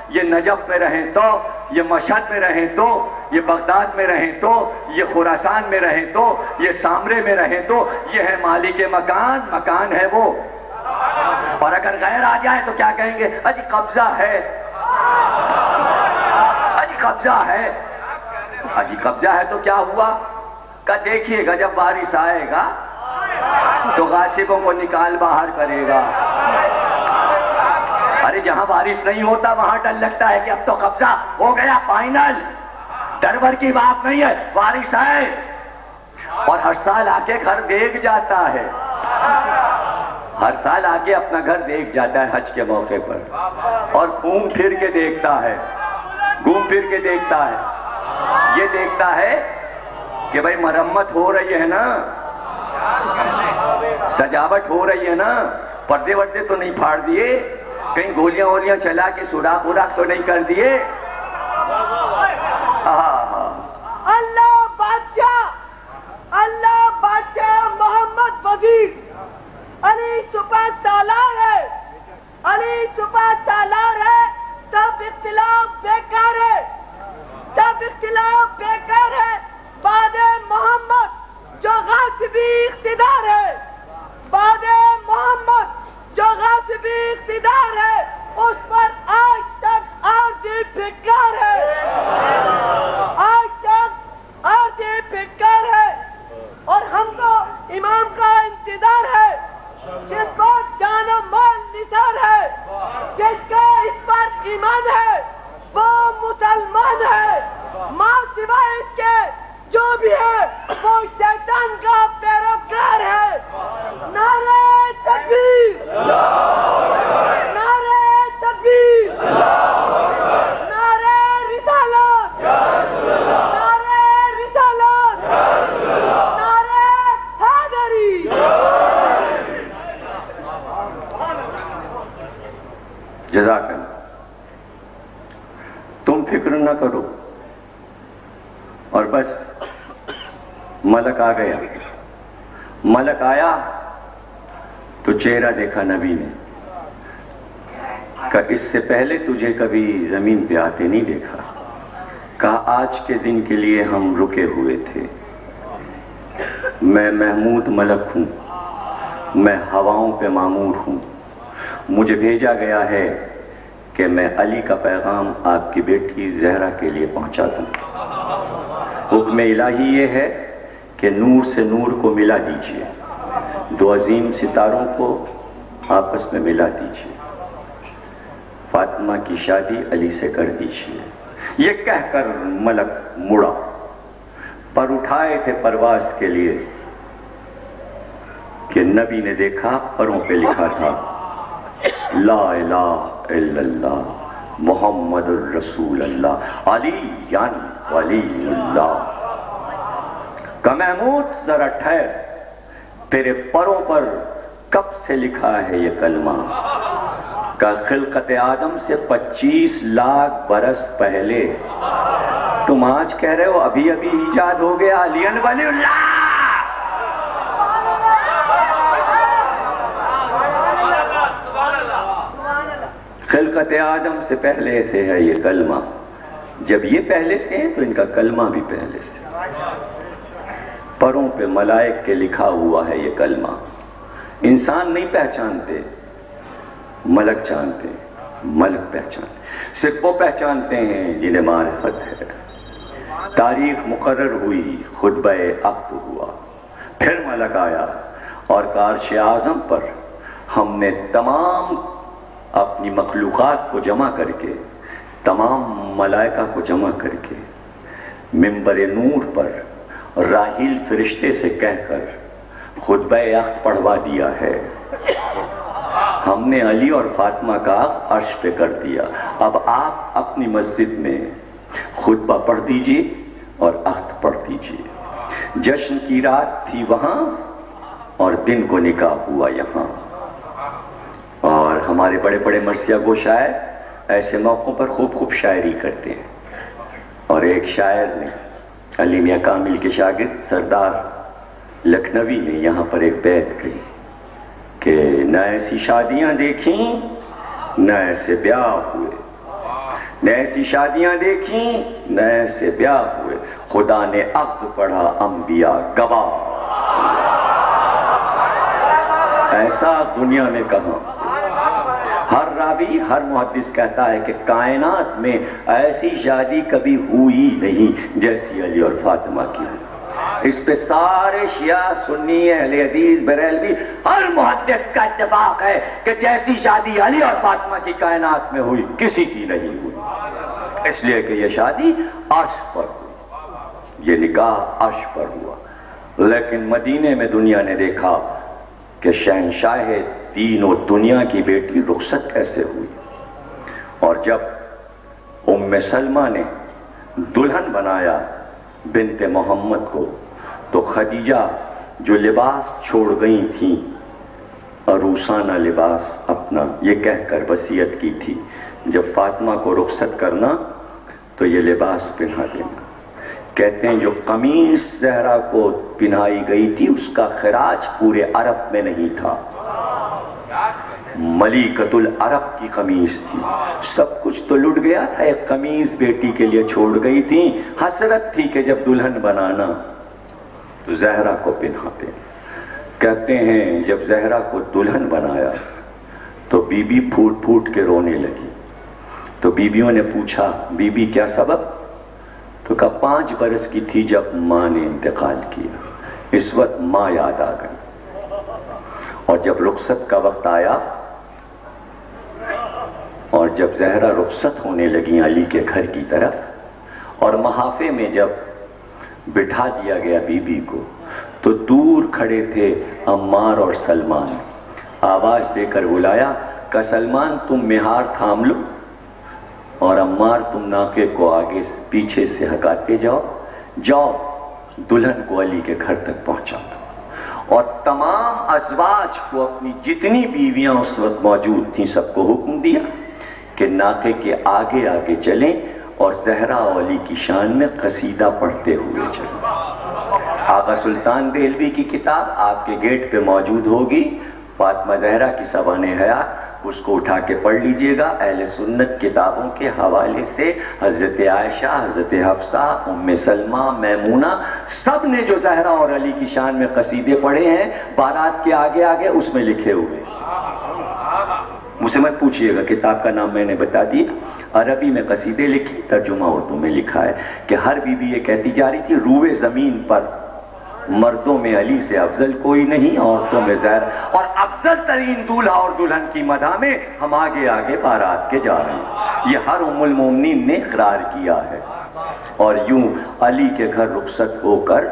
یہ نجف میں رہیں تو، یہ مشہد میں رہیں تو، یہ بغداد میں رہیں تو، یہ خراسان میں رہیں تو، یہ سامرے میں رہیں تو، یہ ہے مالک مکان. مکان ہے وہ. اور اگر غیر آ جائے تو کیا کہیں گے؟ اجی قبضہ ہے، اجی قبضہ ہے. اجی قبضہ ہے تو کیا ہوا؟ کہ دیکھیے گا جب بارش آئے گا تو غاصبوں کو نکال باہر کرے گا. ارے جہاں بارش نہیں ہوتا وہاں ڈر لگتا ہے کہ اب تو قبضہ ہو گیا فائنل. ڈر کی بات نہیں ہے، بارش آئے. اور ہر سال آ کے گھر دیکھ جاتا ہے، ہر سال آ کے اپنا گھر دیکھ جاتا ہے حج کے موقع پر، اور گھوم پھر کے دیکھتا ہے، گھوم پھر کے دیکھتا ہے. یہ دیکھتا ہے کہ بھائی مرمت ہو رہی ہے نا، سجاوٹ ہو رہی ہے نا، پردے وردے تو نہیں پھاڑ دیے، کہیں گولیاں وولیاں چلا کے سوراخ وراخ تو نہیں کر دیے. اللہ بادشاہ محمد وزیر علی سپہ سالار ہے، علی سپہ سالار ہے. سب اختلاف بیکار ہے، سب اختلاف بیکار ہے. بعد محمد جو غاصبی اقتدار ہے، بعد محمد جو غاصبی اقتدار ہے، اس پر آج تک عارضی بیکار ہے، آج تک عارضی بیکار ہے. اور ہم کو امام کا انتظار ہے، جس کو جان و مال نثار ہے، جس کا اس پر ایمان ہے، وہ مسلمان ہے. ماں سوائے اس کے جو بھی ہے وہ شیطان کا پیروکار ہے. نعرہ تکبیر، نعرہ تکبیر، نعرہ رسالت، نعرہ رسالت، نعرہ حیدری. جزاک اللہ. تم فکر نہ کرو، اور بس ملک آ گیا. ملک آیا تو چہرہ دیکھا نبی نے، کہ اس سے پہلے تجھے کبھی زمین پہ آتے نہیں دیکھا. کہا آج کے دن کے لیے ہم رکے ہوئے تھے. میں محمود ملک ہوں، میں ہواؤں پہ مامور ہوں. مجھے بھیجا گیا ہے کہ میں علی کا پیغام آپ کی بیٹی زہرا کے لیے پہنچا دوں. حکم الہی یہ ہے کہ نور سے نور کو ملا دیجئے، دو عظیم ستاروں کو آپس میں ملا دیجئے، فاطمہ کی شادی علی سے کر دیجئے. یہ کہہ کر ملک مڑا. پر اٹھائے تھے پرواز کے لیے کہ نبی نے دیکھا پروں پہ لکھا تھا لا الہ الا اللہ محمد الرسول اللہ علی ولی اللہ. کہ محمود ذرا ٹھہر، تیرے پروں پر کب سے لکھا ہے یہ کلمہ؟ کہ خلقت آدم سے 25 لاکھ برس پہلے. تم آج کہہ رہے ہو ابھی ابھی ایجاد ہو گیا علی ولی اللہ. خلقت آدم سے پہلے سے ہے یہ کلمہ. جب یہ پہلے سے ہے تو ان کا کلمہ بھی پہلے سے. پروں پہ ملائک کے لکھا ہوا ہے یہ کلمہ. انسان نہیں پہچانتے، ملک جانتے، ملک پہچانتے. صرف وہ پہچانتے ہیں جنہیں معرفت ہے. تاریخ مقرر ہوئی، خطبہ عقد ہوا، پھر ملک آیا اور عرش اعظم پر ہم نے تمام اپنی مخلوقات کو جمع کر کے، تمام ملائکہ کو جمع کر کے منبر نور پر راحیل فرشتے سے کہہ کر خطبہ عقد پڑھوا دیا ہے. ہم نے علی اور فاطمہ کا عرش پہ کر دیا. اب آپ اپنی مسجد میں خطبہ پڑھ دیجئے اور عقد پڑھ دیجئے. جشن کی رات تھی وہاں اور دن کو نکاح ہوا یہاں. اور ہمارے بڑے بڑے مرثیہ گو شاعر ایسے موقعوں پر خوب شاعری کرتے ہیں. اور ایک شاعر نے، علی میاں کامل کے شاگرد سردار لکھنوی نے یہاں پر ایک بیت کہی کہ نہ ایسی شادیاں دیکھیں نہ ایسے بیاہ ہوئے، نہ ایسی شادیاں دیکھیں نہ ایسے بیاہ ہوئے، خدا نے عقد پڑھا انبیاء گواہ. ایسا دنیا میں کہاں. ہر راوی، ہر محدث کہتا ہے کہ کائنات میں ایسی شادی کبھی ہوئی نہیں جیسی علی اور فاطمہ کی. اس پہ سارے شیعہ، سنی، اہل حدیث، بریلوی، ہر محدث کا اتفاق ہے کہ جیسی شادی علی اور فاطمہ کی کائنات میں ہوئی کسی کی نہیں ہوئی. اس لیے کہ یہ شادی عرش پر ہوئی، یہ نکاح عرش پر ہوا. لیکن مدینے میں دنیا نے دیکھا کہ شہنشاہ دین و دنیا کی بیٹی رخصت کیسے ہوئی. اور جب ام سلمہ نے دلہن بنایا بنت محمد کو تو خدیجہ جو لباس چھوڑ گئی تھیں، عروسانہ لباس اپنا، یہ کہہ کر وصیت کی تھی جب فاطمہ کو رخصت کرنا تو یہ لباس پہنا دینا. کہتے ہیں جو قمیص زہرا کو پہنائی گئی تھی اس کا خراج پورے عرب میں نہیں تھا، ملیکۃ العرب کی قمیص تھی. سب کچھ تو لٹ گیا تھا، ایک قمیص بیٹی کے لیے چھوڑ گئی تھی. حسرت تھی کہ جب دلہن بنانا تو زہرا کو پہناتے. کہتے ہیں جب زہرا کو دلہن بنایا تو بی بی پھوٹ پھوٹ کے رونے لگی. تو بیویوں نے پوچھا بی بی کیا سبب؟ تو کہا 5 برس کی تھی جب ماں نے انتقال کیا، اس وقت ماں یاد آ گئی. اور جب رخصت کا وقت آیا اور جب زہرا رخصت ہونے لگی علی کے گھر کی طرف اور محافے میں جب بٹھا دیا گیا بی بی کو تو دور کھڑے تھے عمار اور سلمان. آواز دے کر بلایا کہ سلمان تم مہار تھام لو اور عمار تم ناقے کو آگے پیچھے سے ہکاتے جاؤ دلہن کو علی کے گھر تک پہنچا دو. اور تمام ازواج کو اپنی جتنی بیویاں اس وقت موجود تھیں سب کو حکم دیا کہ ناقے کے آگے آگے چلیں اور زہرا و علی کی شان میں قصیدہ پڑھتے ہوئے چلیں. آقا سلطان دہلوی کی کتاب آپ کے گیٹ پہ موجود ہوگی، فاطمہ زہرا کی سوانح حیات، اس کو اٹھا کے پڑھ لیجئے گا. اہل سنت کتابوں کے حوالے سے حضرت عائشہ، حضرت حفصہ، ام سلمہ، میمونہ، سب نے جو زہرا اور علی کی شان میں قصیدے پڑھے ہیں بارات کے آگے آگے اس میں لکھے ہوئے. مجھ سے مت پوچھئے گا، کتاب کا نام میں نے بتا دیا. عربی میں قصیدے لکھی، ترجمہ اردو میں لکھا ہے کہ ہر بی بی یہ کہتی جا رہی تھی روئے زمین پر مردوں میں علی سے افضل کوئی نہیں، عورتوں میں زہرا، اور افضل ترین دولہا اور دلہن کی مدح میں ہم آگے آگے بارات کے جا رہے ہیں. یہ ہر ام المومنین نے اقرار کیا ہے. اور یوں علی کے گھر رخصت ہو کر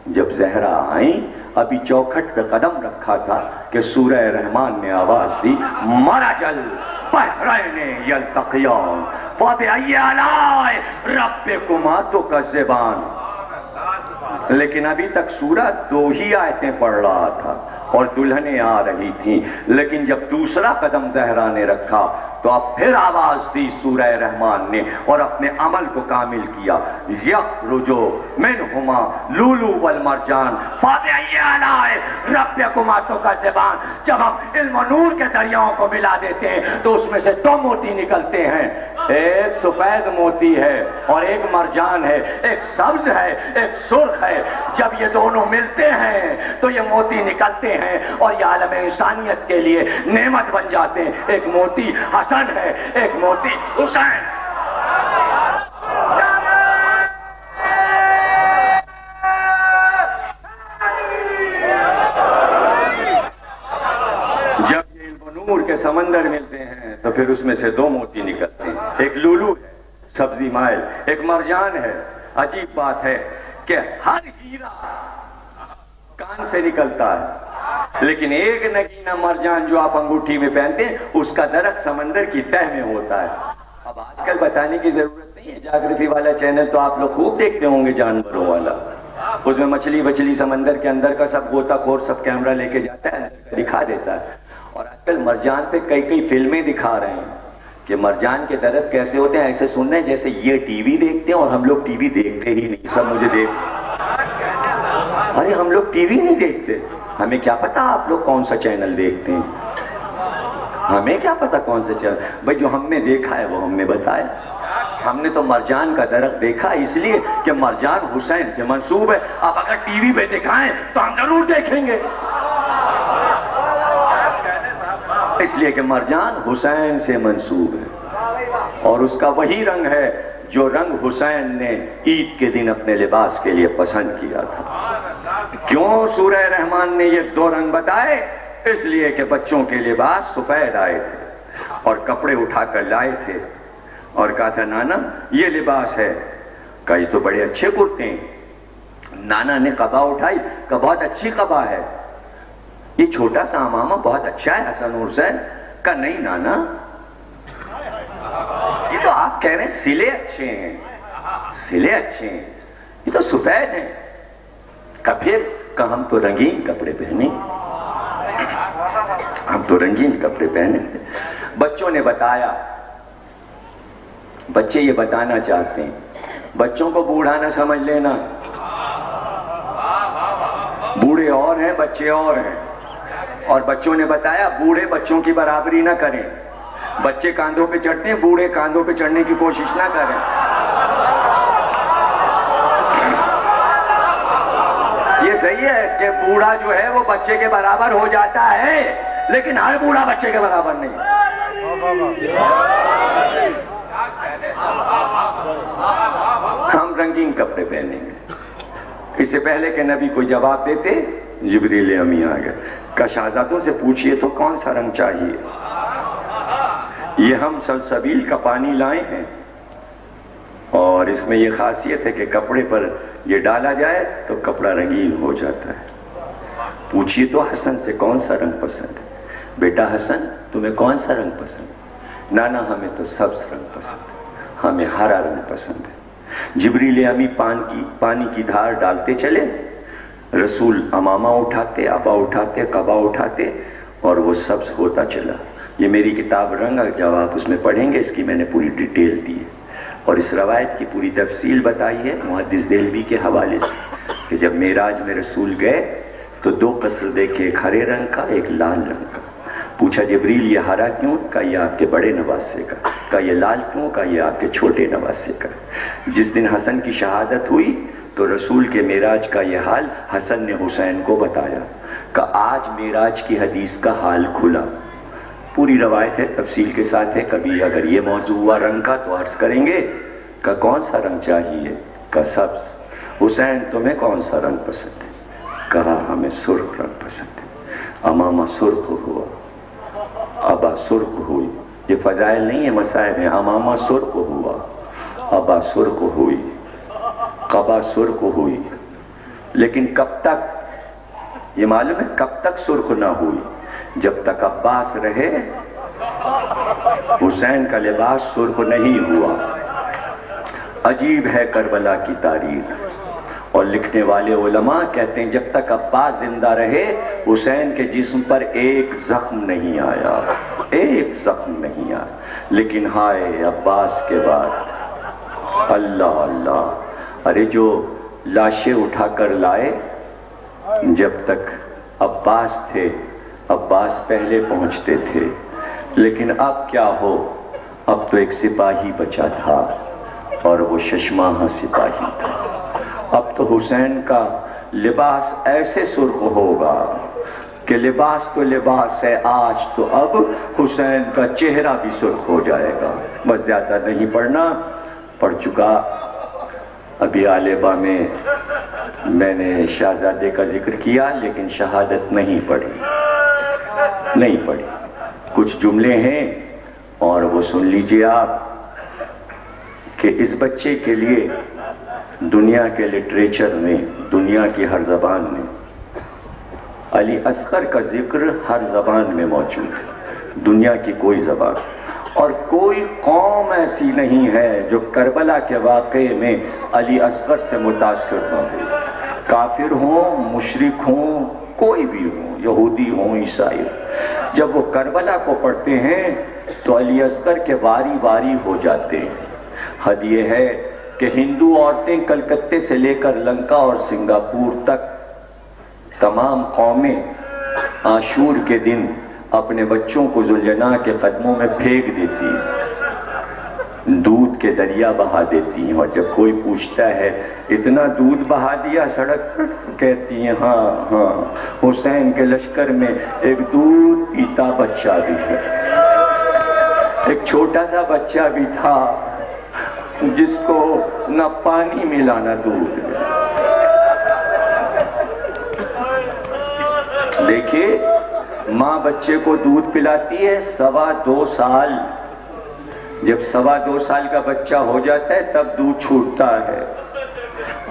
جب زہرا آئیں، ابھی چوکھٹ پہ قدم رکھا تھا کہ سورہ رحمان نے آواز دی، مرج البحرین یلتقیان فبأی آلاء ربکما تکذبان۔ لیکن ابھی تک سورہ 2 ہی آیتیں پڑھ رہا تھا اور دلہنیں آ رہی تھیں، لیکن جب دوسرا قدم زہرا نے رکھا تو اب پھر آواز دی سورہ رحمان نے اور اپنے عمل کو کامل کیا، یخرجو منہما لولو والمرجان فبأی آلاء ربکما تکذبان۔ جب ہم علم و نور کے دریاؤں کو ملا دیتے ہیں تو اس میں سے 2 موتی نکلتے ہیں، ایک سفید موتی ہے اور ایک مرجان ہے، ایک سبز ہے ایک سرخ ہے۔ جب یہ دونوں ملتے ہیں تو یہ موتی نکلتے ہیں اور یہ عالم انسانیت کے لیے نعمت بن جاتے ہیں۔ ایک موتی حسن ہے، ایک موتی حسین۔ جب یہ علم و نور کے سمندر ملتے ہیں تو پھر اس میں سے 2 موتی نکلتے ہیں، ایک لولو ہے سبزی مائل، ایک مرجان ہے۔ عجیب بات ہے کہ ہر ہیرا کان سے نکلتا ہے، لیکن ایک نگینہ مرجان جو آپ انگوٹھی میں پہنتے ہیں اس کا درخت سمندر کی تہ میں ہوتا ہے۔ اب آج کل بتانے کی ضرورت نہیں ہے، جاگرتی والا چینل تو آپ لوگ خوب دیکھتے ہوں گے، جانوروں والا، اس میں مچھلی سمندر کے اندر کا سب غوطہ خور سب کیمرہ لے کے جاتا ہے، دکھا دیتا ہے۔ اور آج کل مرجان پہ کئی فلمیں دکھا رہے ہیں کہ مرجان کے درخت کیسے ہوتے ہیں، ایسے سن رہے ہیں جیسے یہ ٹی وی دیکھتے ہیں اور ہم لوگ ٹی وی دیکھتے ہی نہیں۔ سب مجھے ارے ہم لوگ ٹی وی نہیں دیکھتے، ہمیں کیا پتا آپ لوگ کون سا چینل دیکھتے ہیں، ہمیں کیا پتا کون سا چینل۔ بھائی جو ہم نے دیکھا ہے وہ ہم نے بتایا۔ ہم نے تو مرجان کا درخت دیکھا اس لیے کہ مرجان حسین سے منسوب ہے۔ اب اگر ٹی وی پہ دکھائیں تو ہم ضرور دیکھیں گے، اس لیے کہ مرجان حسین سے منسوب ہے اور اس کا وہی رنگ ہے جو رنگ حسین نے عید کے دن اپنے لباس کے لیے پسند کیا تھا۔ کیوں سورہ رحمان نے یہ 2 رنگ بتائے؟ اس لیے کہ بچوں کے لباس سفید آئے تھے اور کپڑے اٹھا کر لائے تھے اور کہا تھا نانا یہ لباس ہے، کہا یہ تو بڑے اچھے کرتے ہیں۔ نانا نے قبا اٹھائی، کہا بہت اچھی قبا ہے، یہ چھوٹا سا امامہ بہت اچھا ہے حسن حسین۔ کہا نہیں نانا، یہ تو آپ کہہ رہے ہیں سلے اچھے ہیں، سلے اچھے ہیں، یہ تو سفید ہیں۔ کہا پھر؟ کہا ہم تو رنگین کپڑے پہنے، ہم تو رنگین کپڑے پہنے۔ بچوں نے بتایا، بچے یہ بتانا چاہتے ہیں، بچوں کو بوڑھا نہ سمجھ لینا، بوڑھے اور ہیں بچے اور ہیں۔ اور بچوں نے بتایا بوڑھے بچوں کی برابری نہ کریں، بچے کاندھوں پہ چڑھتے ہیں، بوڑھے کاندھوں پہ چڑھنے کی کوشش نہ کریں۔ یہ صحیح ہے کہ بوڑھا جو ہے وہ بچے کے برابر ہو جاتا ہے، لیکن ہر بوڑھا بچے کے برابر نہیں۔ ہم رنگین کپڑے پہنیں گے۔ اس سے پہلے کہ نبی کوئی جواب دیتے جبریل امی آ گئے، کہ شہزادوں سے پوچھئے تو کون سا رنگ چاہیے؟ یہ ہم سلسبیل کا پانی لائے ہیں اور اس میں یہ خاصیت ہے کہ کپڑے پر یہ ڈالا جائے تو کپڑا رنگین ہو جاتا ہے۔ پوچھئے تو حسن سے کون سا رنگ پسند ہے؟ بیٹا حسن تمہیں کون سا رنگ پسند ہے؟ نانا ہمیں تو سبز رنگ پسند ہے، ہمیں ہرا رنگ پسند ہے۔ جبریل امی پانی کی دھار ڈالتے چلے، رسول امامہ اٹھاتے، ابا اٹھاتے، قبا اٹھاتے اور وہ سبز ہوتا چلا۔ یہ میری کتاب رنگ جب آپ اس میں پڑھیں گے، اس کی میں نے پوری ڈیٹیل دی ہے اور اس روایت کی پوری تفصیل بتائی ہے محدث دہلوی کے حوالے سے کہ جب معراج میں رسول گئے تو 2 قصر دیکھے، ایک ہرے رنگ کا ایک لال رنگ کا۔ پوچھا جبریل یہ ہرا کیوں؟ کہا یہ آپ کے بڑے نواسے کا۔ کہا یہ لال کیوں؟ کہا یہ آپ کے چھوٹے نواسے کا۔ جس دن حسن کی شہادت ہوئی تو رسول کے معراج کا یہ حال حسن نے حسین کو بتایا کہ آج معراج کی حدیث کا حال کھلا۔ پوری روایت ہے، تفصیل کے ساتھ ہے، کبھی اگر یہ موضوع ہوا رنگ کا تو عرض کریں گے کہ کون سا رنگ چاہیے؟ کہ سبز۔ حسین تمہیں کون سا رنگ پسند ہے؟ کہا ہمیں سرخ رنگ پسند ہے۔ امامہ سرخ ہوا، ابا سرخ ہوئی، یہ فضائل نہیں ہے مسائل ہیں، امامہ سرخ ہوا، ابا سرخ ہوئی۔ قبا سرخ ہوئی، لیکن کب تک؟ یہ معلوم ہے کب تک سرخ نہ ہوئی؟ جب تک عباس رہے حسین کا لباس سرخ نہیں ہوا۔ عجیب ہے کربلا کی تاریخ، اور لکھنے والے علماء کہتے ہیں جب تک عباس زندہ رہے حسین کے جسم پر ایک زخم نہیں آیا، ایک زخم نہیں آیا۔ لیکن ہائے عباس کے بعد، اللہ اللہ، ارے جو لاشیں اٹھا کر لائے، جب تک عباس تھے عباس پہلے پہنچتے تھے، لیکن اب کیا ہو؟ اب تو ایک سپاہی بچا تھا اور وہ ششماہا سپاہی تھا۔ اب تو حسین کا لباس ایسے سرخ ہوگا کہ لباس تو لباس ہے، آج تو اب حسین کا چہرہ بھی سرخ ہو جائے گا۔ بس زیادہ نہیں پڑھنا، پڑھ چکا۔ ابھی آلیبا میں میں نے شہزادے کا ذکر کیا، لیکن شہادت نہیں پڑھی، نہیں پڑھی۔ کچھ جملے ہیں اور وہ سن لیجئے آپ کہ اس بچے کے لیے دنیا کے لٹریچر میں، دنیا کی ہر زبان میں علی اصغر کا ذکر ہر زبان میں موجود ہے، دنیا کی کوئی زبان، اور کوئی قوم ایسی نہیں ہے جو کربلا کے واقعے میں علی اصغر سے متاثر نہ ہو۔ کافر ہوں، مشرک ہوں، کوئی بھی ہوں، یہودی ہوں، عیسائی ہوں، جب وہ کربلا کو پڑھتے ہیں تو علی اصغر کے واری واری ہو جاتے ہیں۔ حد یہ ہے کہ ہندو عورتیں کلکتے سے لے کر لنکا اور سنگاپور تک تمام قومیں عاشور کے دن اپنے بچوں کو ذوالجناح کے قدموں میں پھینک دیتی ہیں، دودھ کے دریا بہا دیتی ہیں، اور جب کوئی پوچھتا ہے اتنا دودھ بہا دیا سڑک پر، کہتی ہیں ہاں ہاں، حسین کے لشکر میں ایک دودھ پیتا بچہ بھی ہے، ایک چھوٹا سا بچہ بھی تھا جس کو نہ پانی ملا نہ دودھ ملا۔ دیکھیے ماں بچے کو دودھ پلاتی ہے 2.25 سال، جب 2.25 سال کا بچہ ہو جاتا ہے تب دودھ چھوٹتا ہے۔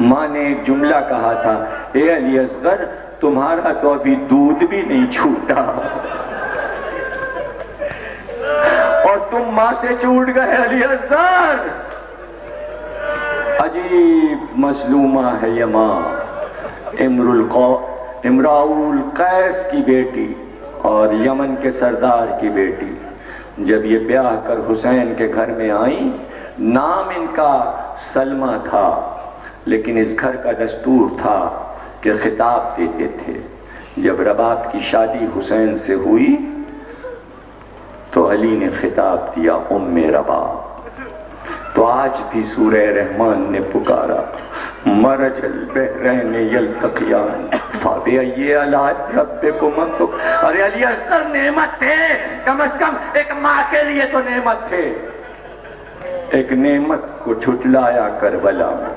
ماں نے ایک جملہ کہا تھا، اے علی اصغر تمہارا تو ابھی دودھ بھی نہیں چھوٹا اور تم ماں سے چھوٹ گئے علی اصغر۔ عجیب مظلومہ ہے یہ ماں، امراء القیس کی بیٹی اور یمن کے سردار کی بیٹی، جب یہ بیاہ کر حسین کے گھر میں آئیں، نام ان کا سلمہ تھا، لیکن اس گھر کا دستور تھا کہ خطاب دیتے تھے۔ جب رباب کی شادی حسین سے ہوئی تو علی نے خطاب دیا ام رباب۔ تو آج بھی سورہ رحمان نے پکارا، مرج البحرین یلتقیان فبأی آلاء ربکما تکذبان۔ ارے علی اصغر نعمت تھے، کم از کم ایک ماں کے لیے تو نعمت تھے۔ ایک نعمت کو جھٹلایا کربلا میں۔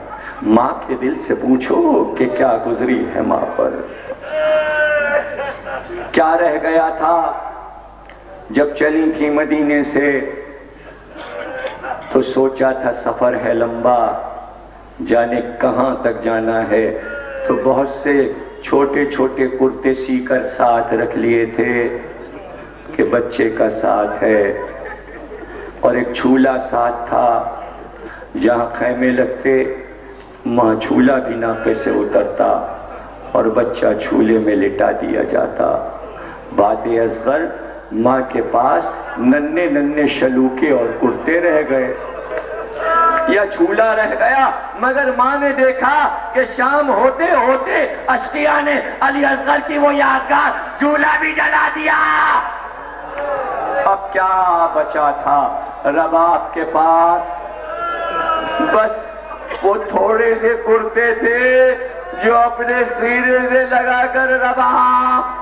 ماں کے دل سے پوچھو کہ کیا گزری ہے ماں پر، کیا رہ گیا تھا جب چلی تھی مدینے سے، تو سوچا تھا سفر ہے لمبا، جانے کہاں تک جانا ہے، تو بہت سے چھوٹے چھوٹے کرتے سی کر ساتھ رکھ لیے تھے کہ بچے کا ساتھ ہے، اور ایک جھولا ساتھ تھا، جہاں خیمے لگتے ماں جھولا بھی ناقے سے اترتا اور بچہ جھولے میں لٹا دیا جاتا۔ بات اصغر ماں کے پاس ننھے ننھے شلوکے اور کرتے رہ گئے یا جھولا رہ گیا، مگر ماں نے دیکھا کہ شام ہوتے ہوتے اشقیاء نے علی اصغر کی وہ یادگار جھولا بھی جلا دیا۔ اب کیا بچا تھا رباب کے پاس؟ بس وہ تھوڑے سے کرتے تھے جو اپنے سینے سے لگا کر رباب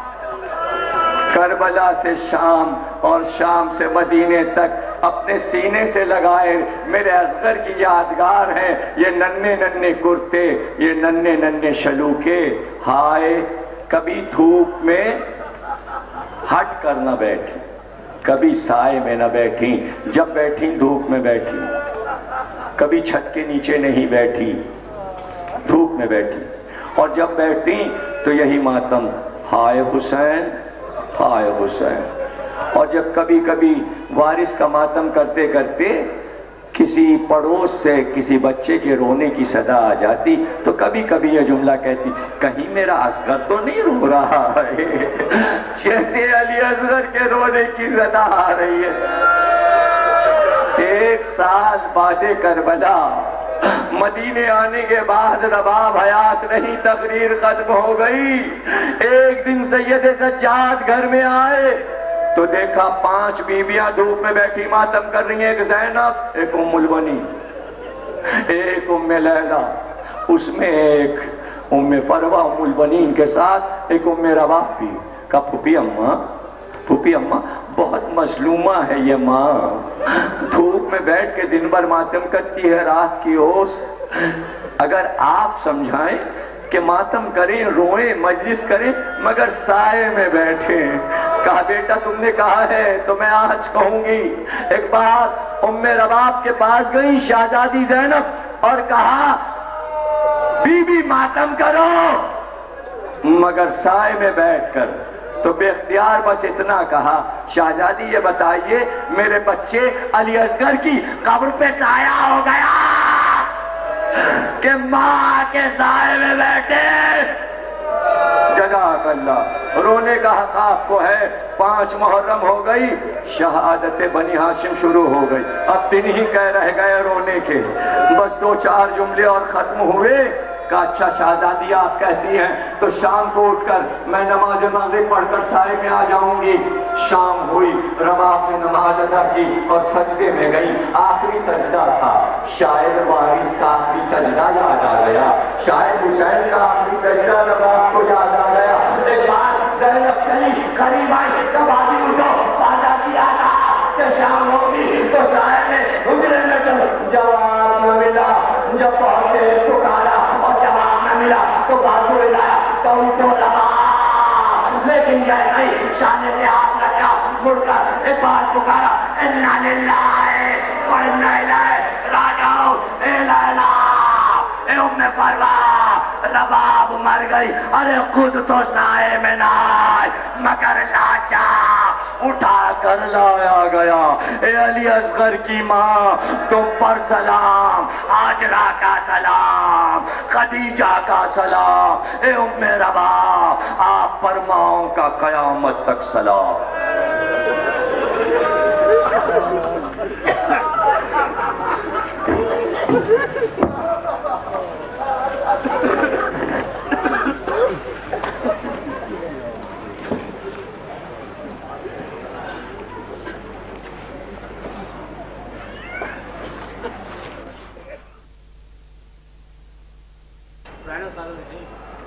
کربلا سے شام اور شام سے مدینے تک اپنے سینے سے لگائے میرے اصغر کی یادگار ہیں یہ ننھے ننھے کرتے، یہ ننھے ننھے شلوکے۔ ہائے کبھی دھوپ میں ہٹ کر نہ بیٹھی، کبھی سائے میں نہ بیٹھی، جب بیٹھی دھوپ میں بیٹھی، کبھی چھت کے نیچے نہیں بیٹھی، میں بیٹھی، اور جب بیٹھی تو یہی ماتم، ہائے حسین ہائے حسین۔ اور جب کبھی کبھی وارث کا ماتم کرتے کرتے کسی پڑوس سے کسی بچے کے رونے کی صدا آ جاتی تو کبھی کبھی یہ جملہ کہتی، کہیں میرا اصغر تو نہیں رو رہا ہے جیسے علی اصغر کے رونے کی صدا آ رہی ہے۔ 1 سال بعد کربلا، مدینے آنے کے بعد رباب حیات نہیں، تقریر ختم ہو گئی۔ ایک دن سید سجاد گھر میں آئے تو دیکھا 5 بیویاں دھوپ میں بیٹھی ماتم کر رہی ہیں، ایک زینب، ایک ام البنی، ایک ام لیلہ، اس میں ایک ام فروہ ام البنین کے ساتھ ایک ام رباب بھی۔ کہا پھوپھی اماں بہت مظلومہ ہے یہ ماں، دھوپ میں بیٹھ کے دن بھر ماتم کرتی ہے، رات کی اوس، اگر آپ سمجھائیں کہ ماتم کریں، روئیں، مجلس کریں، مگر سائے میں بیٹھیں۔ کہا بیٹا تم نے کہا ہے تو میں آج کہوں گی۔ ایک بار ام رباب کے پاس گئی شہزادی زینب اور کہا بی بی ماتم کرو مگر سائے میں بیٹھ کر، تو بے اختیار بس اتنا کہا، شہزادی یہ بتائیے میرے بچے علی اصغر کی قبر پہ سایہ ہو گیا کہ ماں کے سائے میں بیٹھے؟ جزاک اللہ، رونے کا حق آپ کو ہے۔ 5 محرم ہو گئی، شہادت بنی ہاشم شروع ہو گئی، اب دن ہی کہہ رہ گئے رونے کے، بس 2-4 جملے اور ختم ہوئے۔ کہا اچھا شہزادی آپ کہتی ہیں تو شام کو اٹھ کر میں نماز مغرب پڑھ کر سائے میں آ جاؤں گی۔ شام ہوئی، رباب نے نماز ادا کی اور سجدے میں گئی، آخری سجدہ تھا، شاید وارث کا آخری سجدہ یاد آ گیا، شاید حسین کا آخری سجدہ رباب کو یاد آ گیا۔ ایک بار زینب چلی، قریب آئی، تب آدھی اٹھو، وعدہ کیا تھا کہ شام ہوگی تو سائے میں حجرے میں چلو۔ جواب نہ ملا، جب بہت دیر پکارا اور جواب نہ ملا تو بازو ہلایا تو اٹھو رباب، لیکن جیسے ہی شانے پہ ہاتھ رکھا مڑ کر ایک بار پکارا، انا للہ و انا الیہ راجعون، اے لیلا، اے ام فروہ، رباب مر گئی، ارے خود تو سائے میں نہ آئے مگر لاشا اٹھا کر لایا گیا۔ اے علی اصغر کی ماں تم پر سلام، ہاجرہ کا سلام، خدیجہ کا سلام، اے ام رباب آپ پر ماؤں کا قیامت تک سلام۔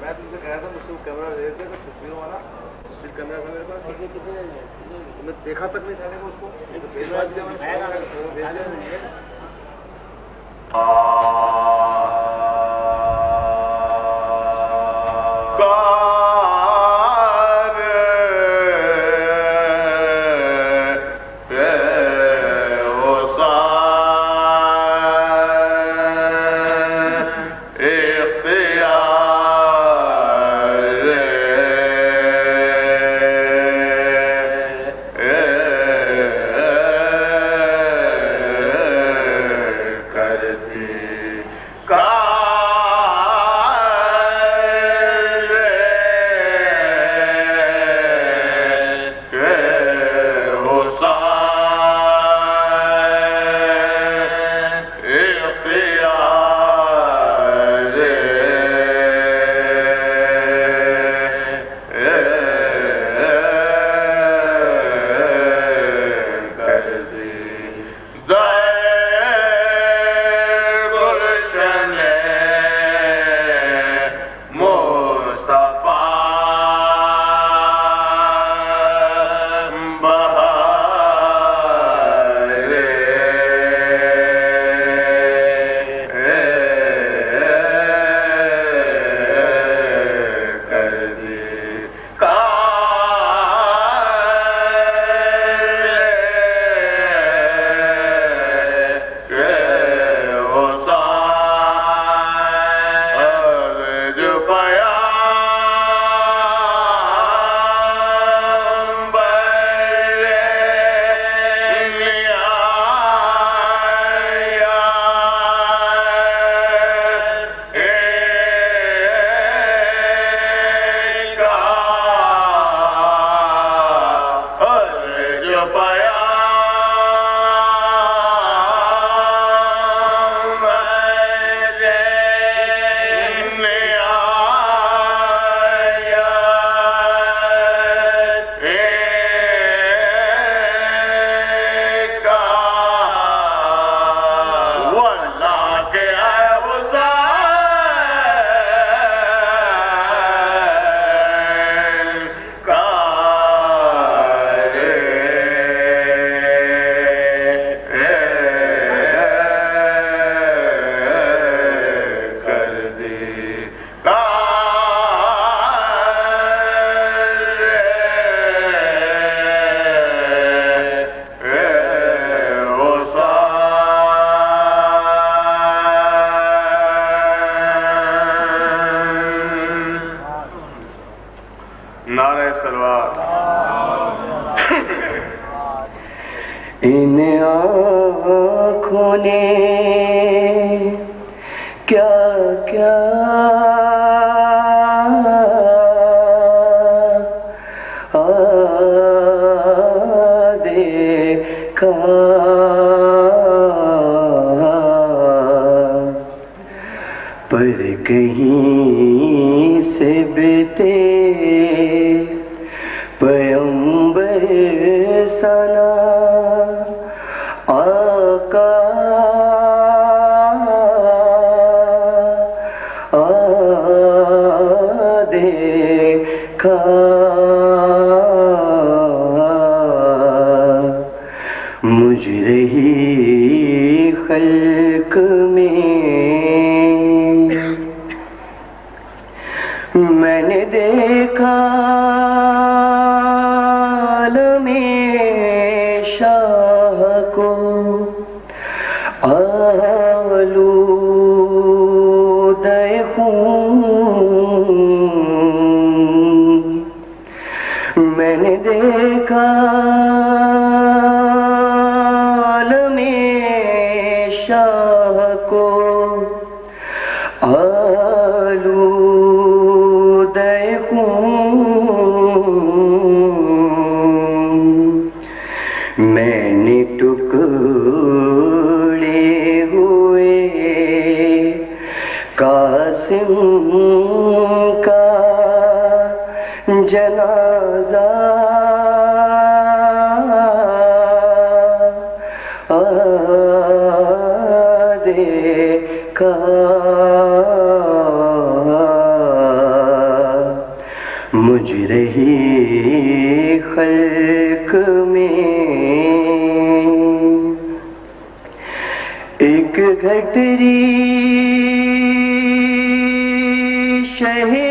میں تم سے کہا تھا مجھ سے وہ کیمرہ دے دیتے تصویروں والا، تصویر کیمرہ تھا میرے پاس، میں دیکھا تک نہیں تھا اس کو۔ گلشن کیا کیا دیکھا پر کہیں سے بیتے پیغمبر سنا آقا دیکھا مجھ رہی خلق میں نے دیکھا عالم شاہ کو آلودہ خون میں نے دیکھا عالم شاہ کو آلودہ خون میں نے ٹکڑے ہوئے قاسم کا جنازہ دیکھا مجھ رہی خلق میں ایک گھٹری شہر